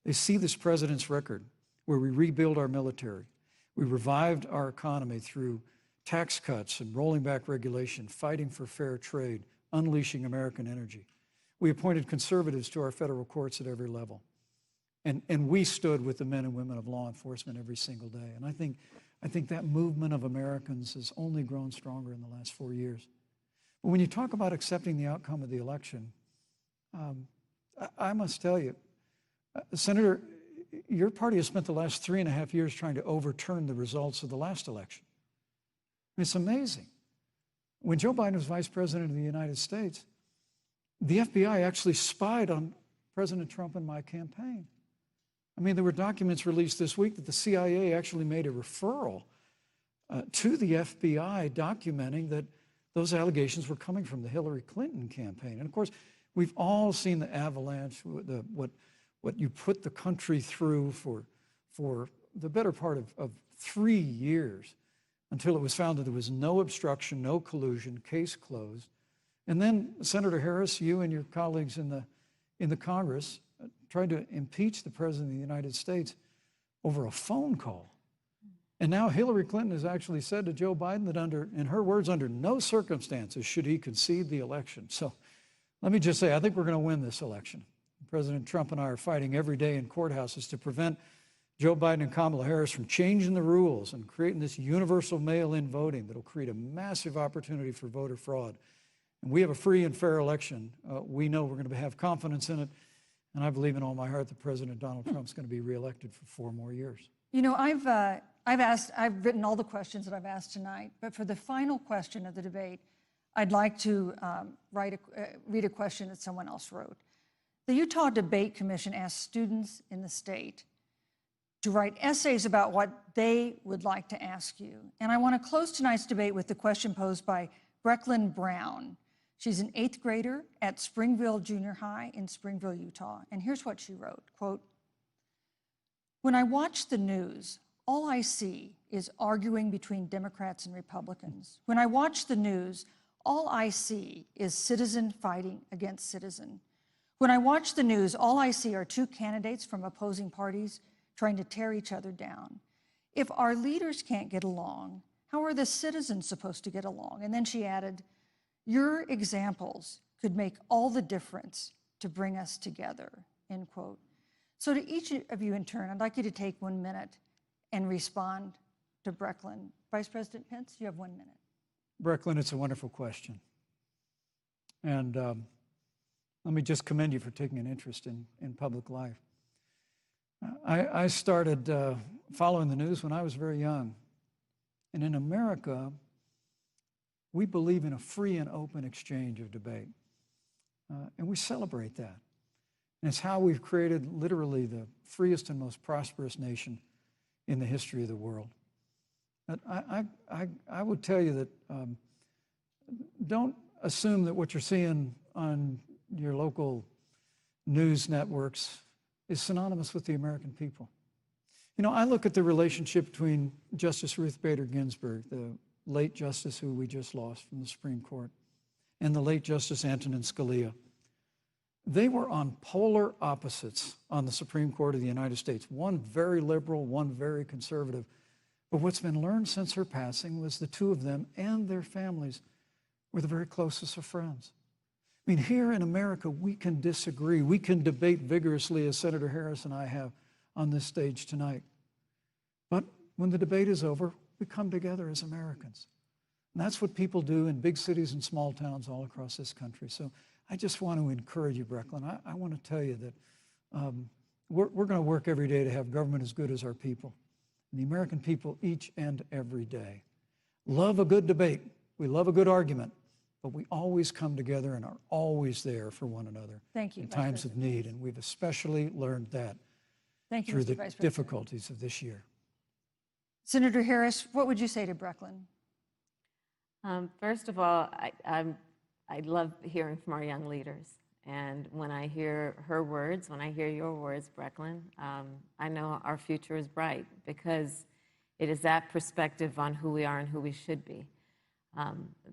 they see this president's record where we rebuild our military, we revived our economy through tax cuts and rolling back regulation, fighting for fair trade, unleashing American energy. We appointed conservatives to our federal courts at every level. And we stood with the men and women of law enforcement every single day. And I think that movement of Americans has only grown stronger in the last 4 years. But when you talk about accepting the outcome of the election, I must tell you, Senator, your party has spent the last 3.5 years trying to overturn the results of the last election. It's amazing. When Joe Biden was vice president of the United States, the FBI actually spied on President Trump and my campaign. I mean, there were documents released this week that the CIA actually made a referral to the FBI documenting that those allegations were coming from the Hillary Clinton campaign. And of course, we've all seen the avalanche, what you put the country through for the better part of 3 years until it was found that there was no obstruction, no collusion, case closed. And then, Senator Harris, you and your colleagues in the Congress tried to impeach the President of the United States over a phone call. And now Hillary Clinton has actually said to Joe Biden that in her words, under no circumstances should he concede the election. So let me just say, I think we're going to win this election. President Trump and I are fighting every day in courthouses to prevent Joe Biden and Kamala Harris from changing the rules and creating this universal mail-in voting that'll create a massive opportunity for voter fraud. And we have a free and fair election. We know we're going to have confidence in it. And I believe in all my heart that President Donald Trump's going to be reelected for 4 more years. You know, I've written all the questions that I've asked tonight, but for the final question of the debate, I'd like to read a question that someone else wrote. The Utah Debate Commission asked students in the state to write essays about what they would like to ask you. And I want to close tonight's debate with the question posed by Brecklin Brown. She's an 8th grader at Springville Junior High in Springville, Utah. And here's what she wrote, quote, "When I watch the news, all I see is arguing between Democrats and Republicans. When I watch the news, all I see is citizen fighting against citizen. When I watch the news, all I see are 2 candidates from opposing parties trying to tear each other down. If our leaders can't get along, how are the citizens supposed to get along?" And then she added, "Your examples could make all the difference to bring us together," end quote. So to each of you in turn, I'd like you to take 1 minute and respond to Brecklin. Vice President Pence, you have 1 minute. Brecklin, it's a wonderful question. And let me just commend you for taking an interest in public life. I started following the news when I was very young. And in America, we believe in a free and open exchange of debate. And we celebrate that. And it's how we've created literally the freest and most prosperous nation in the history of the world. But I would tell you that don't assume that what you're seeing on your local news networks is synonymous with the American people. You know, I look at the relationship between Justice Ruth Bader Ginsburg, the late justice who we just lost from the Supreme Court, and the late Justice Antonin Scalia. They were on polar opposites on the Supreme Court of the United States, one very liberal, one very conservative. But what's been learned since her passing was the 2 of them and their families were the very closest of friends. I mean, here in America, we can disagree. We can debate vigorously, as Senator Harris and I have on this stage tonight. But when the debate is over, we come together as Americans. And that's what people do in big cities and small towns all across this country. So I just want to encourage you, Brecklin. I want to tell you that we're going to work every day to have government as good as our people. And the American people each and every day love a good debate. We love a good argument. But we always come together and are always there for one another. Thank you, in Vice times of President. need. And we've especially learned that Thank you, through Mr. the Vice President. difficulties of this year. Senator Harris, what would you say to Brecklin? First of all, I love hearing from our young leaders. And when I hear her words, when I hear your words, Brecklin, I know our future is bright because it is that perspective on who we are and who we should be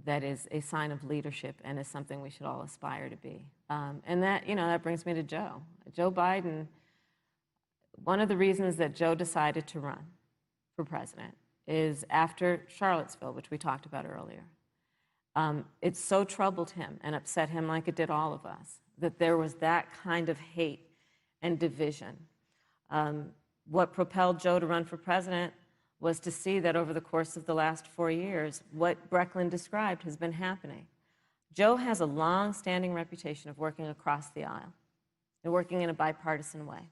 that is a sign of leadership and is something we should all aspire to be. And that, you know, that brings me to Joe. Joe Biden, one of the reasons that Joe decided to run for president is after Charlottesville, which we talked about earlier. It so troubled him and upset him like it did all of us, that there was that kind of hate and division. What propelled Joe to run for president was to see that over the course of the last 4 years, what Brecklin described has been happening. Joe has a long-standing reputation of working across the aisle and working in a bipartisan way.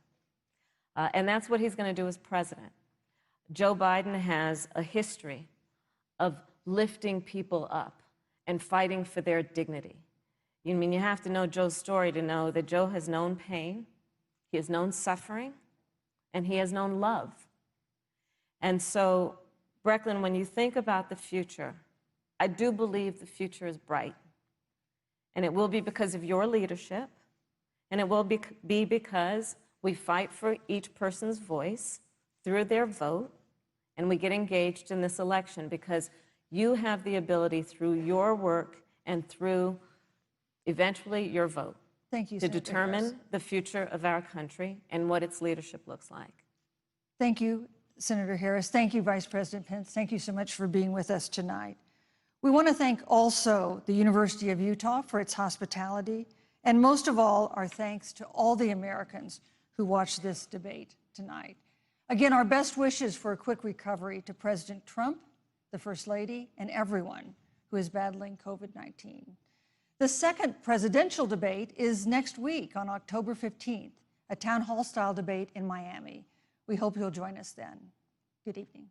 And that's what he's going to do as president. Joe Biden has a history of lifting people up and fighting for their dignity. You mean you have to know Joe's story to know that Joe has known pain, he has known suffering, and he has known love. And so, Brecklin, when you think about the future, I do believe the future is bright. And it will be because of your leadership, and it will be because we fight for each person's voice through their vote, and we get engaged in this election because you have the ability through your work and through eventually your vote Thank you, to Senator determine Harris. the future of our country and what its leadership looks like. Thank you, Senator Harris. Thank you, Vice President Pence. Thank you so much for being with us tonight. We want to thank also the University of Utah for its hospitality, and most of all, our thanks to all the Americans who watched this debate tonight. Again, our best wishes for a quick recovery to President Trump, the First Lady, and everyone who is battling COVID-19. The second presidential debate is next week on October 15th, a town hall style debate in Miami. We hope you'll join us then. Good evening.